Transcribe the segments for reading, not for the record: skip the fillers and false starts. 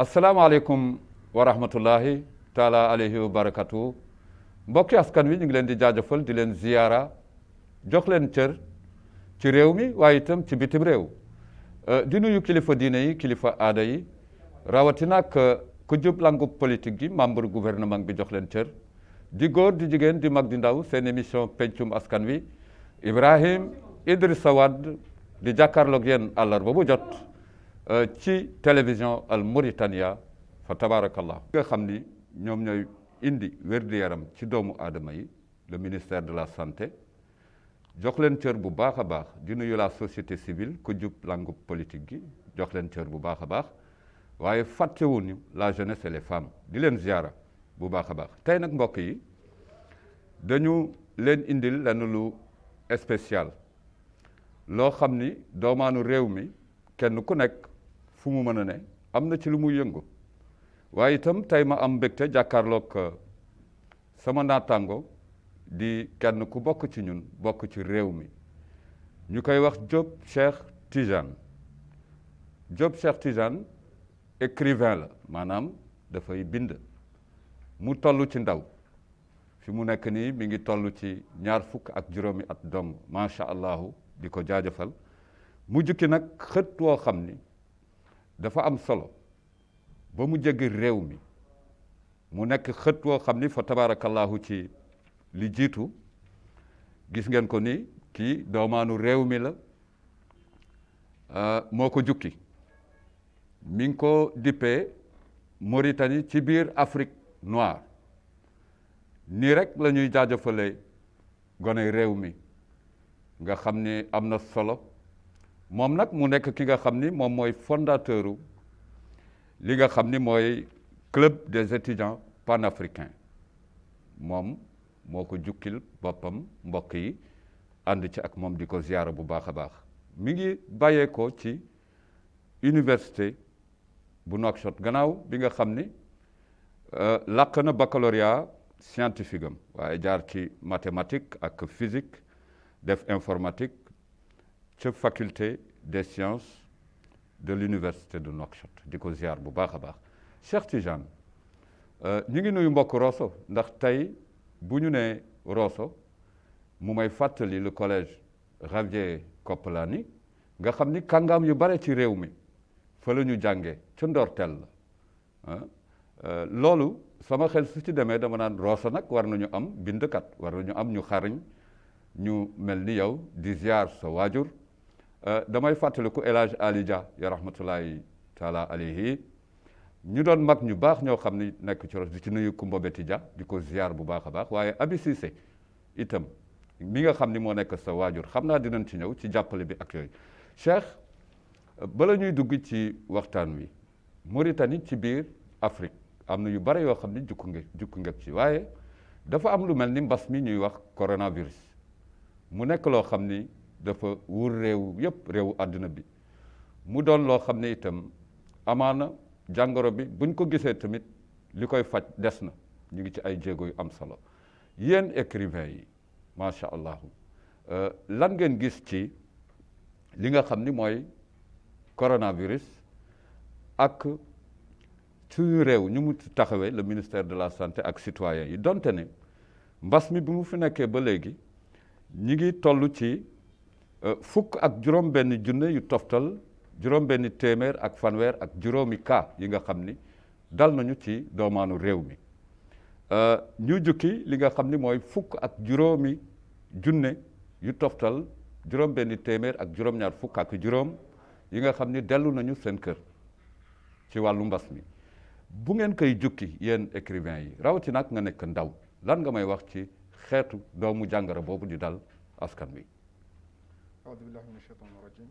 asalaamaaleykum wa rahmatullahi taala alayhi wa barakatu mbokki askan wi ñu ngi leen di jaajëfal di leen ziyaara jox leen cër ci réew mi waaye itam ci bitim réew di nuyu kilifa diine yi kilifa aada yi rawatina ak ku jub langu politique gi membre gouvernement bi jox leen cër di góor di jigéen di mag di ndaw seen émission pencum askan wi Ibrahim Idrissa Wade di jàkkaarloog yéen àllarba bu jot ci télévision Al Mauritania fa tabarakallah nga xam ni ñoom ñooy indi wér-gu-yaram ci doomu aadama yi le ministère de la santé jox leen cër bu baax a baax di nuyu la société civile ku jub langu politique gi jox leen cër bu baax a baax waaye fàttewuñu la jeunesse et les femmes di leen ziara bu baax a baax tey nag mbokk yi dañu leen indil lenn lu spécial loo xam ni doomaanu réew mi kenn ku nekk fu mu mën a ne am na ci lu muy yëngu waaye itam tey ma am mbégte jàkkaarloog sama naataango di kenn ku bokk ci ñun bokk ci réew mi ñu koy wax Diop Cheikh Tidiane Diop Cheikh Tidiane écrivain la maanaam dafay bind mu toll ci ndaw fi mu nekk nii mi ngi toll ci 25 at dong macha allahu di ko jaajëfal mu jukki nag xët woo xam ni dafa am solo ba mu jéggi réew mi mu nekk xët woo xam ni fa tabarakallahu ci li jiitu gis ngeen ko ni kii doomaanu réew mi la moo ko jukki mi ngi ko dippee Mauritanie ci biir Afrique noire nii rek la ñuy jaajëfalee gone réew mi nga xam ni am na solo moom nag mu nekk ki nga xam ni moom mooy fondateur li nga xam ni mooy club des étudiants panafricains moom moo ko jukkil boppam mbokk yi ànd ci ak moom di ko ziyaara bu baax a baax mi ngi bàyyeekoo ci université bu Nouakchott gannaaw bi nga xam ni làq na baccalauréat scientifique am waaye jaar ci mathématique ak physique def informatique ca faculté des sciences de l'université de Nouakchott di ko ziar bu baax a baax Cheikh Tidiane ñu ngi nuyu mbokk Rosso ndax tey bu ñu nee Rosso mu may fàttali le collège Javier Koppelani nga xam ni kàngaam yu bare ci réew mi fa la ñu jàngee ca ndorteel la loolu sama xel su ci demee dama naan Rosso nag war nañu am bindkat war nañu am ñu xariñ ñu mel ni yow di ziar sa waajur damay fàttaliku El Hadj Ali Dia ya rahmatullahi taala alayhi ñu doon mag ñu baax ñoo xam ni nekk ci Rosso di ci nuyu Kumba Beti Dia di ko ziar bu baax a baax waaye Abi Cissé itam mi nga xam ni moo nekk sa waajur xam naa dinañ ci ñëw ci jàppale bi ak yooyu Cheikh bala ñuy dugg ci waxtaan wi Mauritanie ci biir Afrique am na yu bare yoo xam ni jukku ngeg ci waaye dafa am lu mel ni mbas mi ñuy wax coronavirus mu nekk loo xam ni dafa wur réew yëpp réewu àdduna bi mu doon loo xam ne itam amaana jàngoro bi buñ ko gisee tamit li koy faj des na ñu ngi ci ay jéego yu am solo yéen écrivain yi macha allah lan ngeen gis ci li nga xam ni mooy coronavirus ak suñu réew ñu mu taxawee le ministère de la santé ak citoyens yi donte ne mbas mi bi mu fi nekkee ba léegi ñi ngi toll ci fukk ak juróom-benn junne yu toftal juróom-benn téeméer ak fanweer ak juróomi cas yi nga xam ni dal nañu ci doomaanu réew mi ñu jukki li nga xam ni mooy fukk ak juróomi junne yu toftal juróom-benn téeméer ak juróom-ñaar fukk ak juróom yi nga xam ni dellu nañu seen kër ci wàllu mbas mi bu ngeen koy jukki yéen écrivain yi rawatina nag nga nekk ndaw lan nga may wax ci xeetu doomu jàngoro boobu di dal askan wi أعوذ بالله من الشيطان الرجيم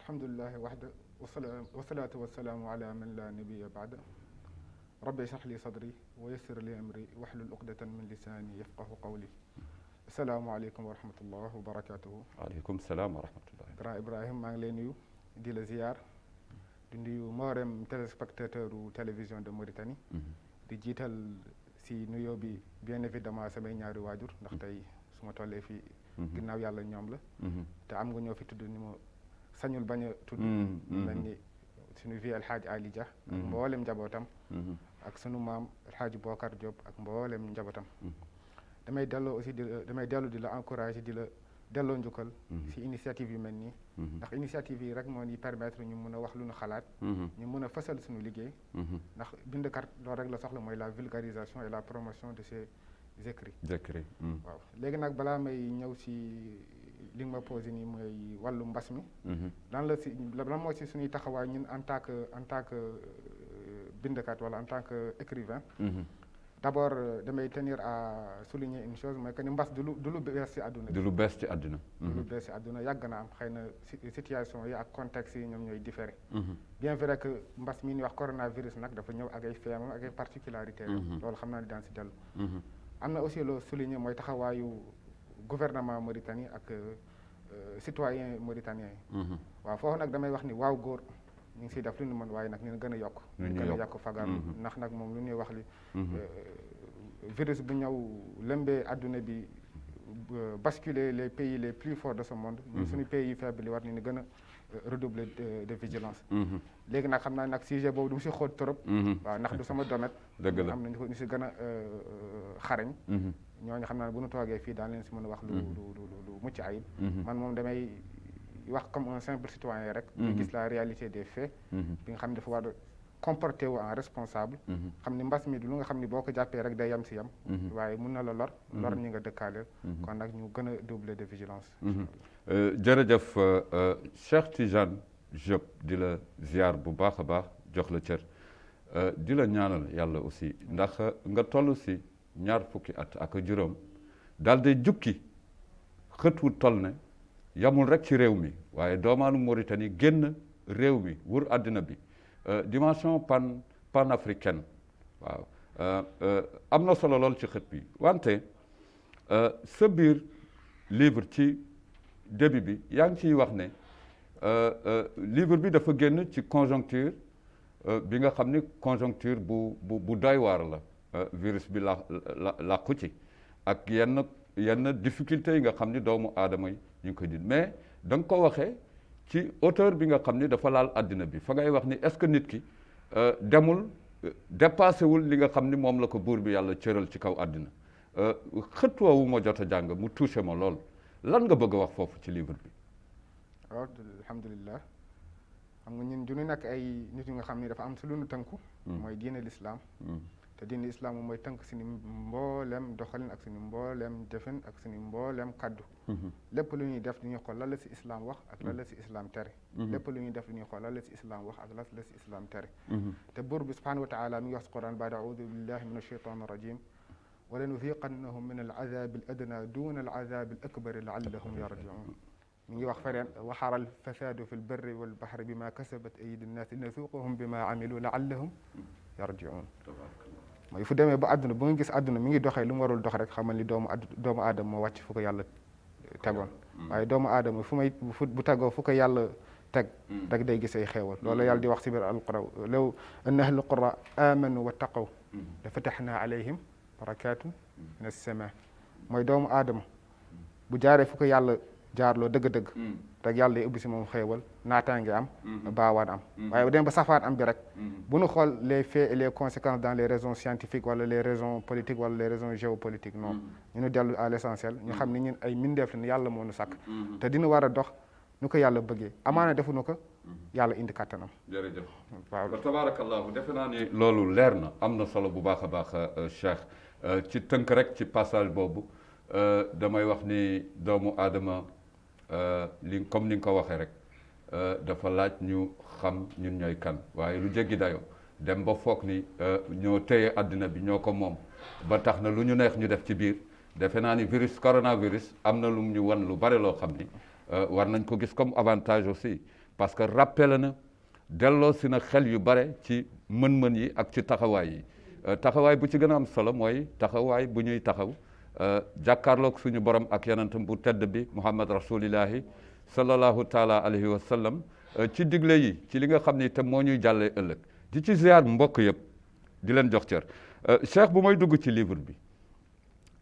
الحمد لله وحده والصلاة والسلام على من لا نبي بعده ربي اشرح لي صدري ويسر لي أمري واحلل عقدة من لساني يفقه قولي السلام عليكم ورحمة الله وبركاته waaleykum salaam wa rahmatullah grand Ibrahim maa ngi lay nuyu di la ziyaar di nuyu mboolem téléspectateur télévision de Mauritanie di jiital si nuyoo bi bien évidemment samay ñaari waajur ndax tey su ma tollee fii ginnaaw yàlla ñoom la te am nga ñoo fi tudd ni ma sañul bañ a tudd mel ni suñu vie El Hadj Ali Dia ak mboolem njabootam ak sunu maam El Hadj Bokar Diop ak mboolem njabootam damay delloo aussi damay dellu di la encourager di la delloo njukkal si initiative yu mel nii ndax initiative yi rek moo ñuy permettre ñu mën a wax lu ñu xalaat ñu mën a fësal suñu liggéey ndax bindkat loolu rek la soxla mooy la vulgarisation et la promotion de ses écrits waaw léegi nag balaa may ñëw si li nga ma posé nii mooy wàllu mbas mi lan moo si suñuy taxawaay ñun en tant que bindkat wala en tant que écrivain d'abord damay tenir à souligner une chose mooy que ni mbas du lu bees ci àdduna bi. du lu bees ci àdduna. du lu bees ci àdduna yàgg na am xëy na situation yi ak contexte yi ñoom ñooy différé. bien vrai que mbas mi ñuy wax coronavirus nag dafa ñëw ak ay feemam ak ay particularités. loolu xam naa ne daan ci dellu. am na aussi loo souligner mooy taxawaayu gouvernement Mauritanie ak citoyen mauritanien yi. waaw foofu nag damay wax ni waaw góor. ñu ngi siy def lu ñu mën waaye nag ñu gën a yokk ñu gën a yokk fagar ndax nag moom lu ñuy wax li virus bu ñëw lëmbee adduna bi basculer les pays les plus forts de ce monde ñun suñu pays yu faible yi war nañu gën a redoubler de vigilance léegi nag xam naa nag sujet boobu du mu si xóot trop waaw ndax du sama domaine dëgg la am na ñu si gën a xarañ ñooñu xam naa ne bu ñu toogee fii daan leen si mën a wax lu mucc ayib man moom damay wax comme un simple citoyen rek ñu gis la réalité des faits bi nga xam ne dafa war a comporter wu en responsable xam ni mbas mi du lu nga xam ni boo ko jàppee rek day yam si yam waaye mun na la lor ñi nga dëkkaaleel kon nag ñu gën a doubler de vigilance jërëjëf Cheikh Tidiane Diop di la ziar bu baax a baax jox la cër di la ñaanal yàlla aussi ndax nga toll si ñaar fukki at ak juróom daal di jukki xët wu toll ne yamul rek ci réew mi waaye doomaanu Mauritanie génn réew mi wër àddina bi dimension panafricaine waaw am na solo lool ci xët bi wante sa biir livre ci début bi yaa ngi ciy wax ne livre bi dafa génn ci conjoncture bi nga xam ni conjoncture bu doy waar la virus bi làqu ci ak yenn difficultés yi nga xam ni doomu aadama yi ñu ngi koy di mais da nga ko waxee ci hauteur bi nga xam ni dafa laal àddina bi fa ngay wax ni est-ce que nit ki demul dépassé wul li nga xam ni moom la ko buur bi yàlla cëral ci kaw àddina xët woowu ma jot a jàng mu touché ma lool lan nga bëgg a wax foofu ci livre bi. waaw alhamdulilah xam nga ñun du ñu nekk ay nit yu nga xam ni dafa am si lu nu tënku. mooy diine l'islam. te diine islam mooy tënk suñu mbooleem doxalin ak suñu mbooleem defin ak suñu mbooleem kaddu. lépp lu ñuy def dañuy xool lan la si islam wax ak lan la si islam tere. lépp lu ñuy def dañuy xool lan la si islam wax ak lan la si islam tere. te buur bi subhanahu wa taala mi ngi wax si Quran baada audu billahi min ashaytan rajim wa lanuziqannahum min al-azabi al-adna duna al-azabi al-akbari laallahum yarjiun mi ngi wax feneen waxara al-fasadu fi al-barri wal-bahri bima kasabat aydi an-nas linasuqahum bima amilu laallahum yarjiun mooy fu demee ba àdduna bu nga gis àdduna mi ngi doxee lu mu warul dox rek xamal ni doomu aadama moo wàcc fu ko yàlla tegoon waaye doomu aadama bu tegoo fu ko yàlla teg rek day gis ay xeewal loolu yàlla di wax si biir alqura law anna ahla alqura amanu wa taqaw la fatahnaa alayhim barakatun min as-samaa mooy doomu aadama bu jaaree fu ko yàlla jaarloo dëgg-dëgg rek yàlla day ubbi si moom xéewal naataange am baawaan am waaye bu dem ba safaan am bi rek bu ñu xool les faits et les conséquences dans les raisons scientifiques wala les raisons politiques wala les raisons géopolitiques non ñu dellu à l'essentiel ñu xam ni ñun ay mindeef la yàlla moo nu sàkk te dina war a dox nu ko yàlla bëggee amaana defuñu ko yàlla indi kàttanam. jërëjëf waaw tabarakallahu defe naa ni loolu leer na am na solo bu baax a baax Cheikh ci tënk rek ci passage boobu damay wax ni doomu aadama comme ni nga ko waxee rek dafa laaj ñu xam ñun ñooy kan waaye lu jéggi dayo dem ba foog ni ñoo téye àddina bi ñoo ko moom ba tax na lu ñu neex ñu def ci biir defe naa ni coronavirus am na lu ñu wan lu bare loo xam ni war nañ ko gis comme avantage aussi parce que rappelé na delloo si na xel yu bare ci mën-mën yi ak ci taxawaay yi taxawaay bu ci gën a am solo mooy taxawaay bu ñuy taxaw jàkkaarloog suñu borom ak yonentam bu tedd bi Muhammad rasulillahi sallallahu taala alayhi wa sallam ci digle yi ci li nga xam ni te moo ñuy jàllee ëllëg di ci ziar mbokk yëpp di leen jox cër Cheikh bu may dugg ci livre bi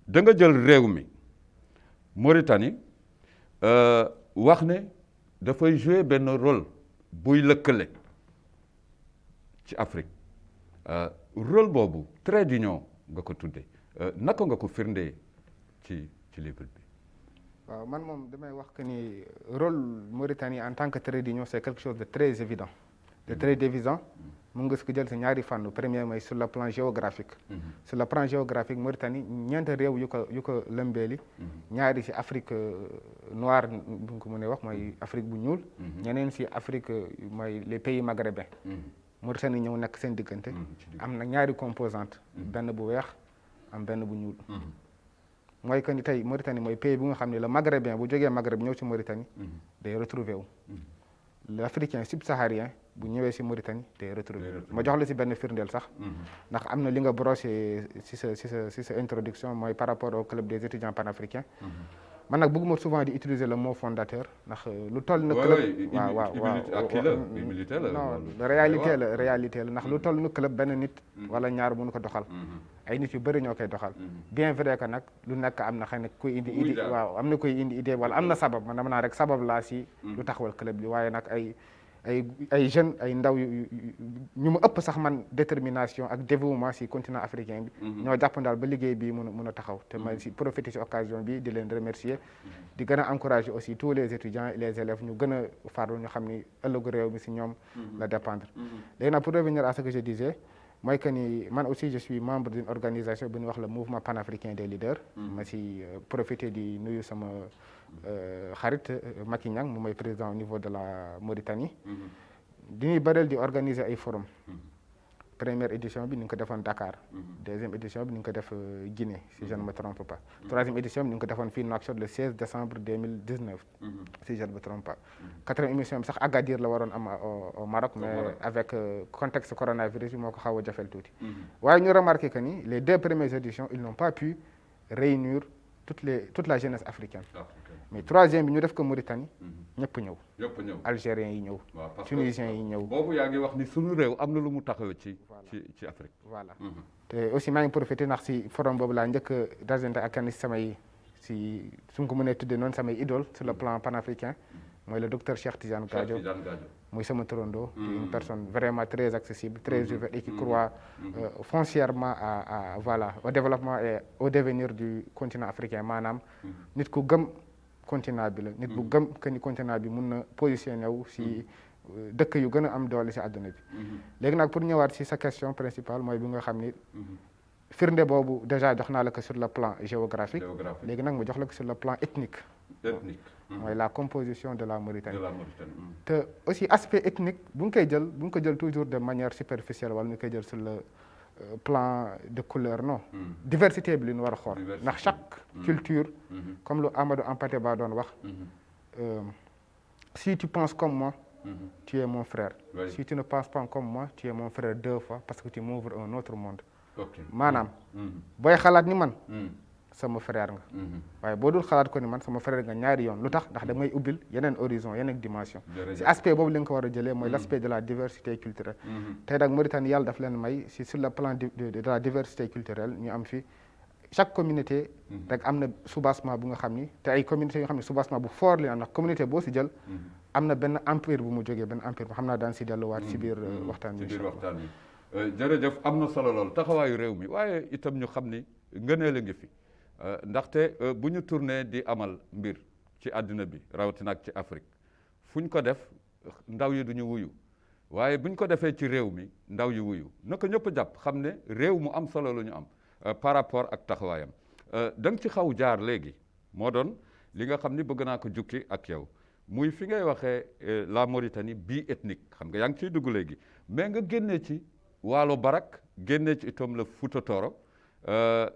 da nga jël réew mi Mauritanie wax ne dafay jouer benn rôle buy lëkkale ci Afrique rôle boobu trait d'union nga ko tuddee naka nga ko firndee ci livre bi. waaw man moom damay wax que ni rôle Mauritanie en tant que trait d'union c'est quelque chose de très évident de très évident. mun nga ko jël si ñaari fànn premier mooy sur le plan géographique. sur le plan géographique Mauritanie ñeenti réew yu ko lëmbeeli. ñaari si Afrique noire bu ko mënee wax mooy Afrique bu ñuul. ñeneen si Afrique mooy les pays maghrébins. Mauritanie ñëw nekk seen diggante. am na ñaari composante benn bu weex am benn bu ñuul. mooy que ni tey Mauritanie mooy pays bu nga xam ne le maghrébin bu jógee Maghreb ñëw si Mauritanie. day retrouvé wu. l'Africain subsaharien bu ñëwee si Mauritanie day retrouvé ma jox la si benn firndeel sax ndax am na li nga brossé si sa introduction mooy par rapport au club des étudiants panafricains man nag bëgguma souvent di utiliser le mot fondateur ndax lu toll na club waaw non réalité la ndax lu toll na club benn nit wala ñaar mënu ko doxal ay nit yu bëri ñoo koy doxal bien vrai que nag lu nekk am na xëy na kuy indi idée waaw am na koy indi idée wala am na sabab man dama naa rek sabab laa si lu taxawal club bi waaye nag ay jeunes ay ndaw ñu ma ëpp sax man détermination ak dévouement si continent africain bi ñoo jàpp daal ba liggéey bi mun a taxaw te ma si profiter si occasion bi di leen remercier di gën a encourager aussi tous les étudiants et les élèves ñu gën a farlu ñu xam ni ëllëgu réew mi si ñoom la dépendre léegi nag pour revenir à ce que je disais mooy que ni man aussi je suis membre d'une organisation bu ñuy wax le mouvement panafricain des leaders ma si profiter di nuyu sama xarit Macky Niang moom mooy président au niveau de la Mauritanie di ñuy bëreel di organiser ay forum première édition bi ni nga ko defoon Dakar deuxième édition bi ni nga ko def Guinée si je ne me trompe pas troisième édition bi ni nga ko defoon fii Nouakchott le 16 décembre 2019 si je ne me trompe pas quatrième émission bi sax Agadir la waroon am au Maroc mais avec contexte coronavirus bi moo ko xaw a jafel tuuti waaye ñu remarqué que ni les deux premières éditions ils n'ont pas pu réunir toute la jeunesse africaine mais troisième bi ñu def ko Mauritanie ñëpp ñëw algériens yi ñëw tunisiens yi ñëw boobu yaa ngi wax ni suñu réew am na lu mu taxaw ci Afrique voilà te aussi maa ngi profité ndax si forum boobu laa njëkk a dajante ak kenn si samay si su ko mënee tuddee noonu samay idole sur le plan panafricain mooy le docteur Cheikh Tidiane Gadio muy sama turando di une personne vraiment très accessible très ouverte et qui croit foncièrement à voilà au développement et au devenir du continent africain maanaam nit ku gëm continent bi la nit bu gëm que ni continent bi mun na positionné wu si dëkk yu gën a am doole si àdduna bi léegi nag pour ñëwaat si sa question principale mooy bi nga xam ni firnde boobu déjà jox naa la ko sur le plan géographique léegi nag ma jox la ko sur le plan ethnique mooy la composition de la Mauritanie te aussi aspect ethnique bu ñu koy jël toujours de manière superficielle wala ñu koy jël sur le plan de couleur non diversité bi li ñu war a xool ndax chaque culture comme lu Amadou Hampâté Bâ doon wax si tu penses comme moi tu es mon frère si tu ne penses pas comme moi tu es mon frère deux fois parce que tu m'ouvres un autre monde maanaam booy xalaat ni man sama frère nga waaye boo dul xalaat ko ni man sama frère nga ñaari yoon lu tax ndax damay ubbil yeneen horizon yeneen dimension si aspect boobu li nga ko war a jëlee mooy l'aspect de la diversité culturelle tey nag Mauritanie yàlla daf leen may si sur le plan de la diversité culturelle ñu am fi chaque communauté rek am na soubassement bu nga xam ni te ay communautés yoo xam ne soubassement bu fort li am ndax communauté boo si jël am na benn empire bu mu jógee benn empire bu xam naa daan si delluwaat si biir waxtaan bi jërëjëf am na solo lool taxawaayu réew mi waaye itam ñu xam ni ngëneel a ngi fi ndaxte bu ñu tourné di amal mbir ci àddina bi rawatina ak ci Afrique fu ñu ko def ndaw yi duñu wuyu waaye bu ñu ko defee ci réew mi ndaw yi wuyu naka ñëpp jàpp xam ne réew mu am solo la ñu am par rapport ak taxawaayam da nga ci xaw jaar léegi moo doon li nga xam ni bëgg naa ko jukki ak yow muy fi ngay waxee la Mauritanie bi-ethnique xam nga yaa ngi ciy dugg léegi mais nga génnee ci Waalo Barak génnee ci itam la Fouta Tooro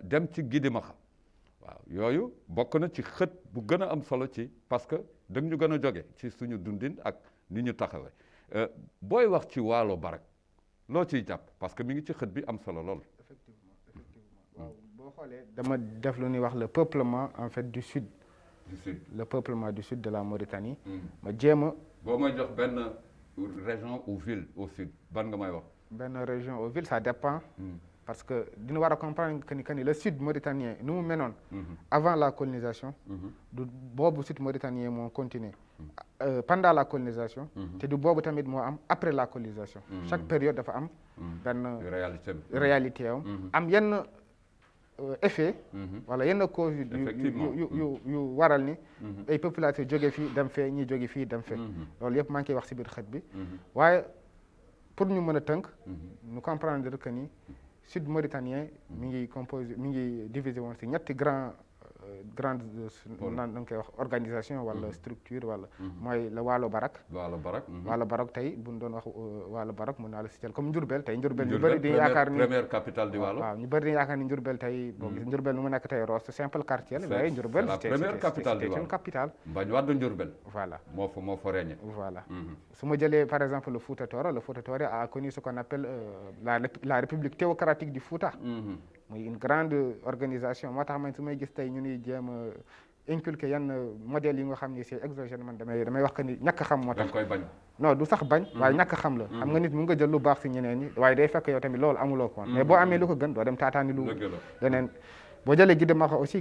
dem ci Gidimaxa waaw yooyu bokk na ci xët bu gën a am solo ci parce que da ñu gën a jóge ci suñu dundin ak ni ñu taxawee booy wax ci Waalo Barak loo ciy jàpp parce que mi ngi ci xët bi am solo lool. effectivement waaw boo xoolee dama def lu ñuy wax le peuplement en fait du sud. le peuplement du sud de la Mauritanie. ma jéem a. boo may jox benn région ou ville au sud ban nga may wax. benn région ou ville ça dépend. parce que dina war a comprendre que ni le sud mauritanien nu mu menoon avant la colonisation du boobu sud mauritanien moo continuer pendant la colonisation te du boobu tamit moo am après la colonisation chaque période dafa am benn réalité am yenn effet wala yenn cause yu waral ni ay population jóge fii dem fee ñi jóge fii dem fee loolu yëpp maa ngi koy wax si biir xët bi waaye pour ñu mën a tënk ñu comprendre que ni sud mauritanien mi ngi divisé woon si ñetti grande naan da nga koy wax organisation wala structure wala mooy la Waalo Barak Waalo Barak tey bu ñu doon wax Waalo Barak mën naa la si jël comme Njurbel tey Njurbel ñu bëri di yaakaar ni première capitale di Waalo waaw ñu bëri di yaakaar ni Njurbel tey boo gis Njurbel nu mu nekk tey Ross simple quartier la mais Njurbel c'était une capitale bañ wadd Njurbel voilà moo fa régné voilà su ma jëlee par exemple le Fouta Tooro a connu ce qu'on appelle la république théocratique du Fouta muy une grande organisation moo tax man su may gis tey ñu ni jéem a inculquer yenn modèles yi nga xam ni c'est exogène man damay wax que ni ñàkk xam moo tax koy bañ non du sax bañ waaye ñàkk xam la xam nga nit mu nga jël lu baax si ñeneen ñi waaye day fekk yow tamit loolu amuloo ko woon mais boo amee lu ko gën doo dem taataani lu leneen boo jëlee Gidi Maxa aussi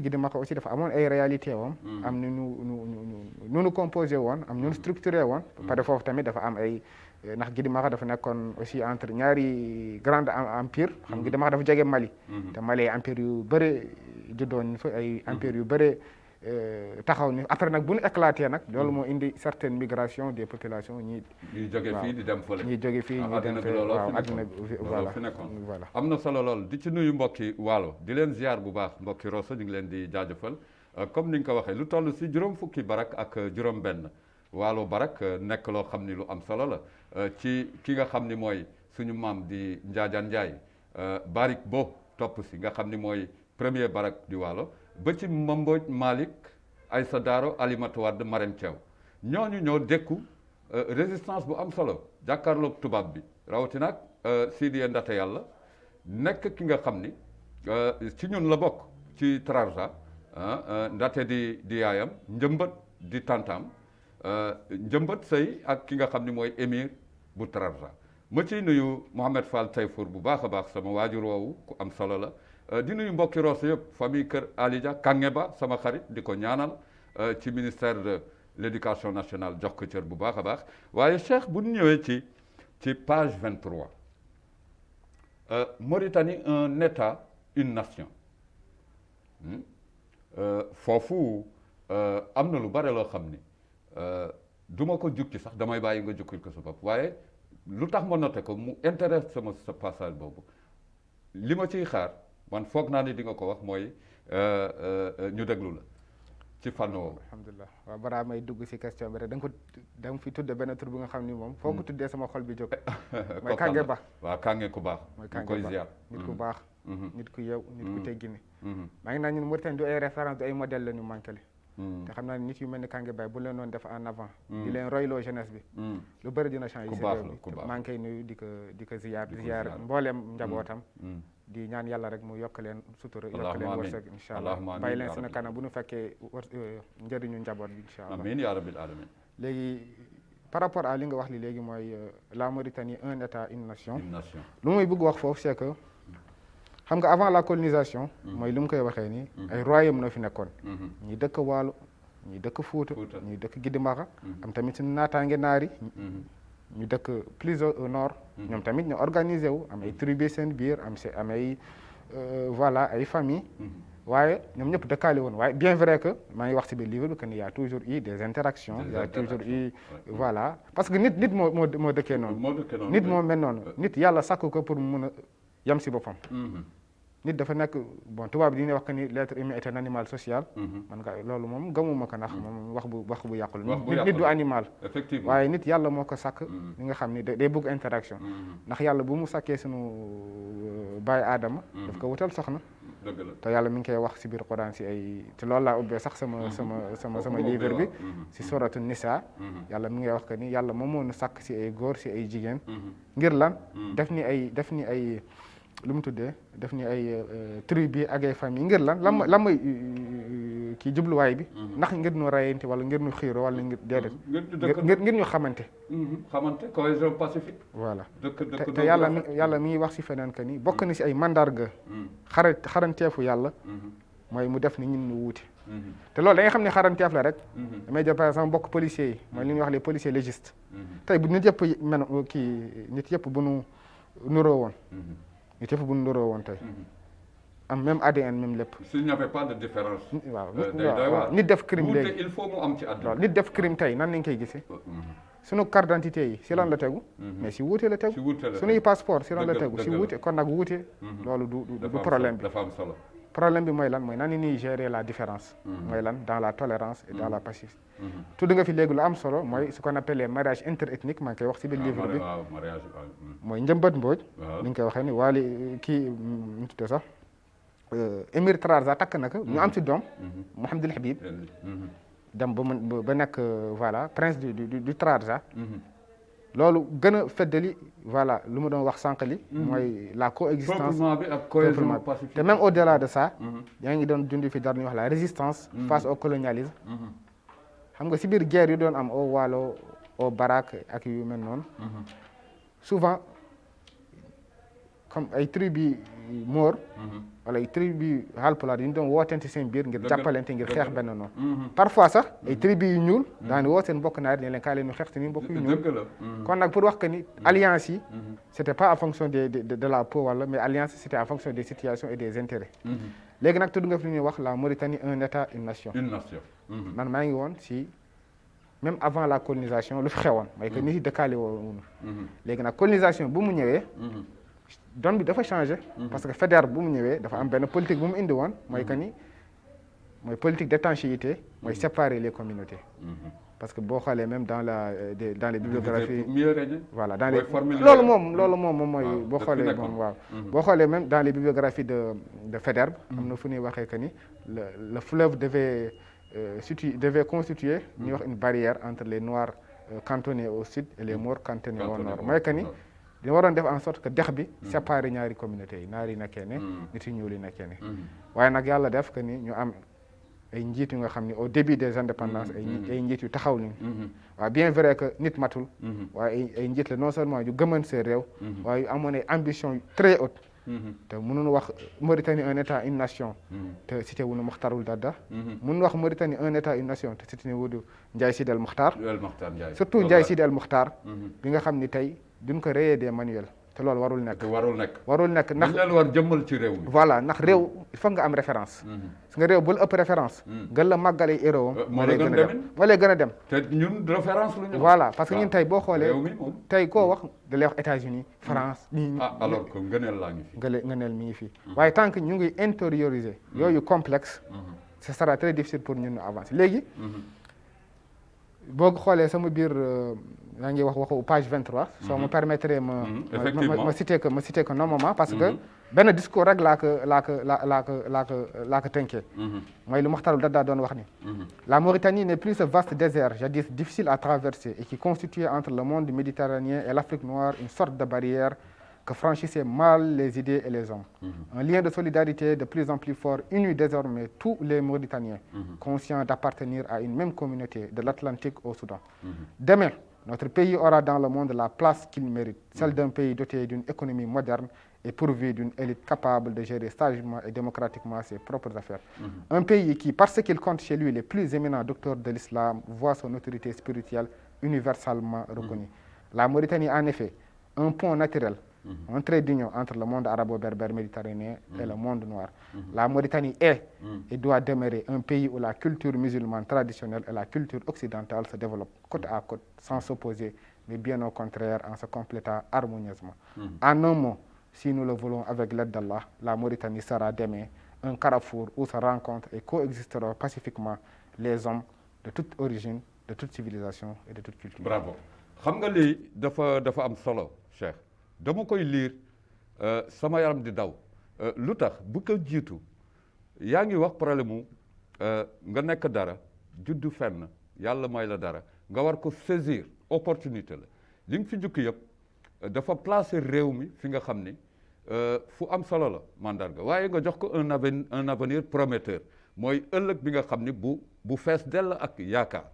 dafa amoon ay réalité woon am nu nu composé woon am nu structuré woon pare foofu tamit dafa am ay ndax Gidi Maxa dafa nekkoon aussi entre ñaari grande empire xam Gidi Maxa dafa jege Mali te Mali ay empire yu bëre juddoon fa ay empire yu bëre taxaw ni après nag bu ñu éclaté nag loolu moo indi certaine migration des populations ñuy jóge fii di dem fële ñuy jóge fii ñi dem fële waaw adduna bi voilà am na solo lool di ci nuyu mbokki Waalo di leen ziar bu baax mbokki Rosso ñu ngi leen di jaajëfal comme ni nga ko waxee lu toll si juróom fukki barak ak juróom benn Waalo Barak nekk loo xam ni lu am solo la ci ki nga xam ni mooy suñu maam di Njaajaan Njaay Barik Bo topp si nga xam ni mooy premier barak di Waalo ba ci Mamboj Malick Aysa Daaro Alimatu Wadd Marème Thiaw ñooñu ñoo dékku résistance bu am solo jàkkaarloog tubaab bi rawatina ak Sidiya Ndate Yàlla nekk ki nga xam ni ci ñun la bokk ci Trarza Ndate di yaayam Njëmbat di tantam Njëmbat sëy ak ki nga xam ni mooy émir bu Trarza ma ciy nuyu Mohamed Fall Tayfour bu baax a baax sama waajur woowu ku am solo la di nuyu mbokki Rosso yëpp famille Kër Alija Kange Ba sama xarit di ko ñaanal ci ministère de l'éducation nationale jox ko cër bu baax a baax waaye Cheikh bu ñu ñëwee ci page 23 Mauritanie un état une nation foofu am na lu bare loo xam ni du ma ko jukki sax damay bàyyi nga jukkil ko sa bopp waaye lu tax ma noté ko mu intéresse sama sa passage boobu li ma ciy xaar man foog naa ni di nga ko wax mooy ñu déglu la ci fànn woowu. alhamdulilah waaw balaa may dugg si question bi rek da nga fi tudde benn tur bi nga xam ni moom foo ko tuddee sama xol bi jóg. mooy Kange Ba waaw Kange ku baax. mooy Kange Ba nit ku baax. nit ku yew nit ku teggini. maa ngi naan ñun Mauritanie du ay référence du ay modèle la ñu manqué te xam naa nit yu mel ni Kange Ba bu leen doon def en avant. di leen royloo jeunesse bi. lu bëri dina changer. ku baax la ku baax maa ngi koy nuyu di ko ziar mbooleem njabootam. di ñaan yàlla rek mu yokk leen sutura yokk leen wërsëg incha allah bàyyi leen seen kanam bu ñu fekkee njëriñu njaboot bi incha allah amiin yaa rabbil alamin léegi par rapport à li nga wax li léegi mooy la Mauritanie un état une nation lu muy bëgg wax foofu c'est que xam nga avant la colonisation mooy li mu koy waxee nii ay royaume noo fi nekkoon ñi dëkk Waalo ñi dëkk Fuuta ñi dëkk Gidi Maxa am tamit suñu naataange naari ñu dëkk plus au nord ñoom tamit ñu organisé wu am ay tribus seen biir am ay voilà ay famille waaye ñoom ñëpp dëkkaale woon waaye bien vrai que maa ngi wax ci biir livre bi que il y a toujours eu des interactions il y a toujours eu voilà parce que nit moo dëkkee noonu nit moo mel noonu nit yàlla sàkk ko pour mu mën a yem ci boppam nit dafa nekk bon tubaab bi di wax que ni l'être humain est un animal social. man nga loolu moom gëmuma ko ndax moom wax bu yàqu la. nit du animal. effectivement waaye nit yàlla moo ko sàkk. li nga xam ni day bëgg interaction. ndax yàlla bu mu sàkkee sunu baay Aadama. daf ko wutal soxna. dëgg la te yàlla mi ngi koy wax si biir Quran si ay te loolu laa ubbee sax sama livre bi. si suratu Nisa. yàlla mi ngi wax que ni yàlla moom moo nu sàkk si ay góor si ay jigéen. ngir lan def ni ay lu mu tuddee def ni ay tribu ak ay famille ngir lan mooy kii jubluwaay bi ndax ngir ñu rayante wala ngir ñu xiiro wala ngir déedéet ngir ñu xamante xamante cohésion pacifique voilà dëkk te yàlla mi ngi wax si feneen que ni bokk na si ay mandarga xaranteefu yàlla mooy mu def ni ñun ñu wuute te loolu da nga xam ne xaranteef la rek damay jël par exemple bokk policiers yi mooy li ñuy wax les policiers légistes tey bu nit yëpp nit yëpp bu nu nuroo woon nit yëpp bu nu nuroo woon tey am même ADN même lépp. s'il n'y avait pas de différence. waaw nit def crime léegi il faut mu am ci àdduna. nit def crime tey nan lañ koy gisee. sunu carte d'identité yi si lan la tegu. mais si wuute la tegu. sunuy passeport si lan la tegu si wuute kon nag wuute. loolu du problème bi dafa am solo. problème bi mooy lan mooy nan la ñuy gérer la différence. mooy lan dans la tolérance et dans la pacifique. tudd nga fi léegi lu am solo mooy ce qu'on appelle les mariages interethniques maa ngi koy wax si biir livre bi. mooy njëmbat mbooj. ni ñu koy waxee ni waali kii ñu tuddee sax. Émir Trarza takk na ko ñu am ci doom Mouhamadul Habib dem ba nekk voilà prince du Trarza loolu gën a feddali voilà lu ma doon wax sànq li mooy la coexistence peuplement te même au delà de ça yaa ngi doon dund fi dara ñuy wax la résistance face au colonialisme xam nga si biir guerre yu doon am au Waalo au Barak ak yu mel noonu souvent comme ay tribu Moor wala ay tribu Haalpulaar yi ñu doon wootente seen biir ngir jàppalante ngir xeex benn noonu parfois sax ay tribu yu ñuul daani woo seen mbokk naar ne leen kaa leen ñu xeex te ni mbokk yu ñuul kon nag pour wax que ni alliance yi c'était pas en fonction de la peau wala mais alliance c'était en fonction des situations et des intérêts léegi nag tudd nga fi ñuy wax la Mauritanie un état une nation man maa ngi woon si même avant la colonisation lu fi xewoon mooy que nit yi dëkkaale woon léegi nag colonisation bu mu ñëwee don bi dafa changé parce que Faidherbe bu mu ñëwee dafa am benn politique bu mu indi woon mooy que ni mooy politique d'étanchéité mooy séparer les communautés parce que boo xoolee même dans les bibliographies voilà dans les loolu moom mooy boo xoolee moom waaw boo xoolee même dans les bibliographies de Faidherbe am na fu ñuy waxee que ni le fleuve devait constituer ñuy wax une barrière entre les Noirs cantonnés au sud et les Maures cantonnés au nord mooy que ni dañu waroon def en sorte que dex bi séparer ñaari communauté yi naar yi nekkee ne nit yi ñuul yi nekkee ne waaye nag yàlla def que ni ñu am ay njiit yu nga xam ni au début des indépendances ay njiit yu taxaw ni waaw bien vrai que nit matul waaye ay njiit la non seulement yu gëman seen réew waaye yu amoon ay ambition très haute te mënuñu wax Mauritanie un état une nation te cité wuñu Mokhtarul Dada mënuñu wax Mauritanie un état une nation te cité wuñu Ndiaye Sidi El Mokhtar surtout Ndiaye Sidi El Mokhtar bi nga xam ni tey duñ ko rayé des manuels te loolu warul nekk ndax dañ leen war jëmmal ci réew mi voilà ndax réew il faut nga am référence su nga réew bul ëpp référence gën la màggalee héros moo lay gën a dem te ñun référence lu ñu voilà parce que ñun tey boo xoolee tey koo wax da lay wax États-Unis France alors que ngëneel laa ngi fi ngëneel mi ngi fi waaye tant que ñu ngi intérioriser yooyu complexe ce sera très difficile pour ñun ñu avancer léegi boo xoolee sama biir yaa ngi waxu page 23 soo ma permettre ma cité que nommément parce que benn discours rek laa ko tënkee mooy lu Mokhtarul Dada doon wax ni la Mauritanie n'est plus ce vaste désert jadis difficile à traverser et qui constituait entre le monde méditerranéen et l'Afrique noire une sorte de barrière que franchissaient mal les idées et les hommes. Un lien de solidarité de plus en plus fort unit désormais tous les Mauritaniens, conscients d'appartenir à une même communauté de l'Atlantique au Soudan. Demain, notre pays aura dans le monde la place qu'il mérite, celle d'un pays doté d'une économie moderne et pourvu d'une élite capable de gérer sagement et démocratiquement ses propres affaires. Un pays qui, parce qu'il compte chez lui les plus éminents docteurs de l'islam, voit son autorité spirituelle universellement reconnue. La Mauritanie, en effet, un pont naturel, un trait d'union entre le monde arabo-berbère méditerranéen et le monde noir. La Mauritanie est et doit demeurer un pays où la culture musulmane traditionnelle et la culture occidentale se développent côte à côte, sans s'opposer, mais bien au contraire en se complétant harmonieusement. En un mot, si nous le voulons avec l'aide d'Allah, la Mauritanie sera demain un carrefour où se rencontrent et coexisteront pacifiquement les hommes de toute origine, de toute civilisation et de toute culture. Bravo. xam nga lii dafa am solo Cheikh dama koy liir sama yaram di daw lu tax bu ko jiitu yaa ngi wax problème mu nga nekk dara juddu fenn yàlla may la dara nga war ko saisir opportunité la li nga fi jukki yëpp dafa placer réew mi fi nga xam ni fu am solo la mandarga waaye nga jox ko un avenir prometteur mooy ëllëg bi nga xam ni bu fees dell ak yaakaar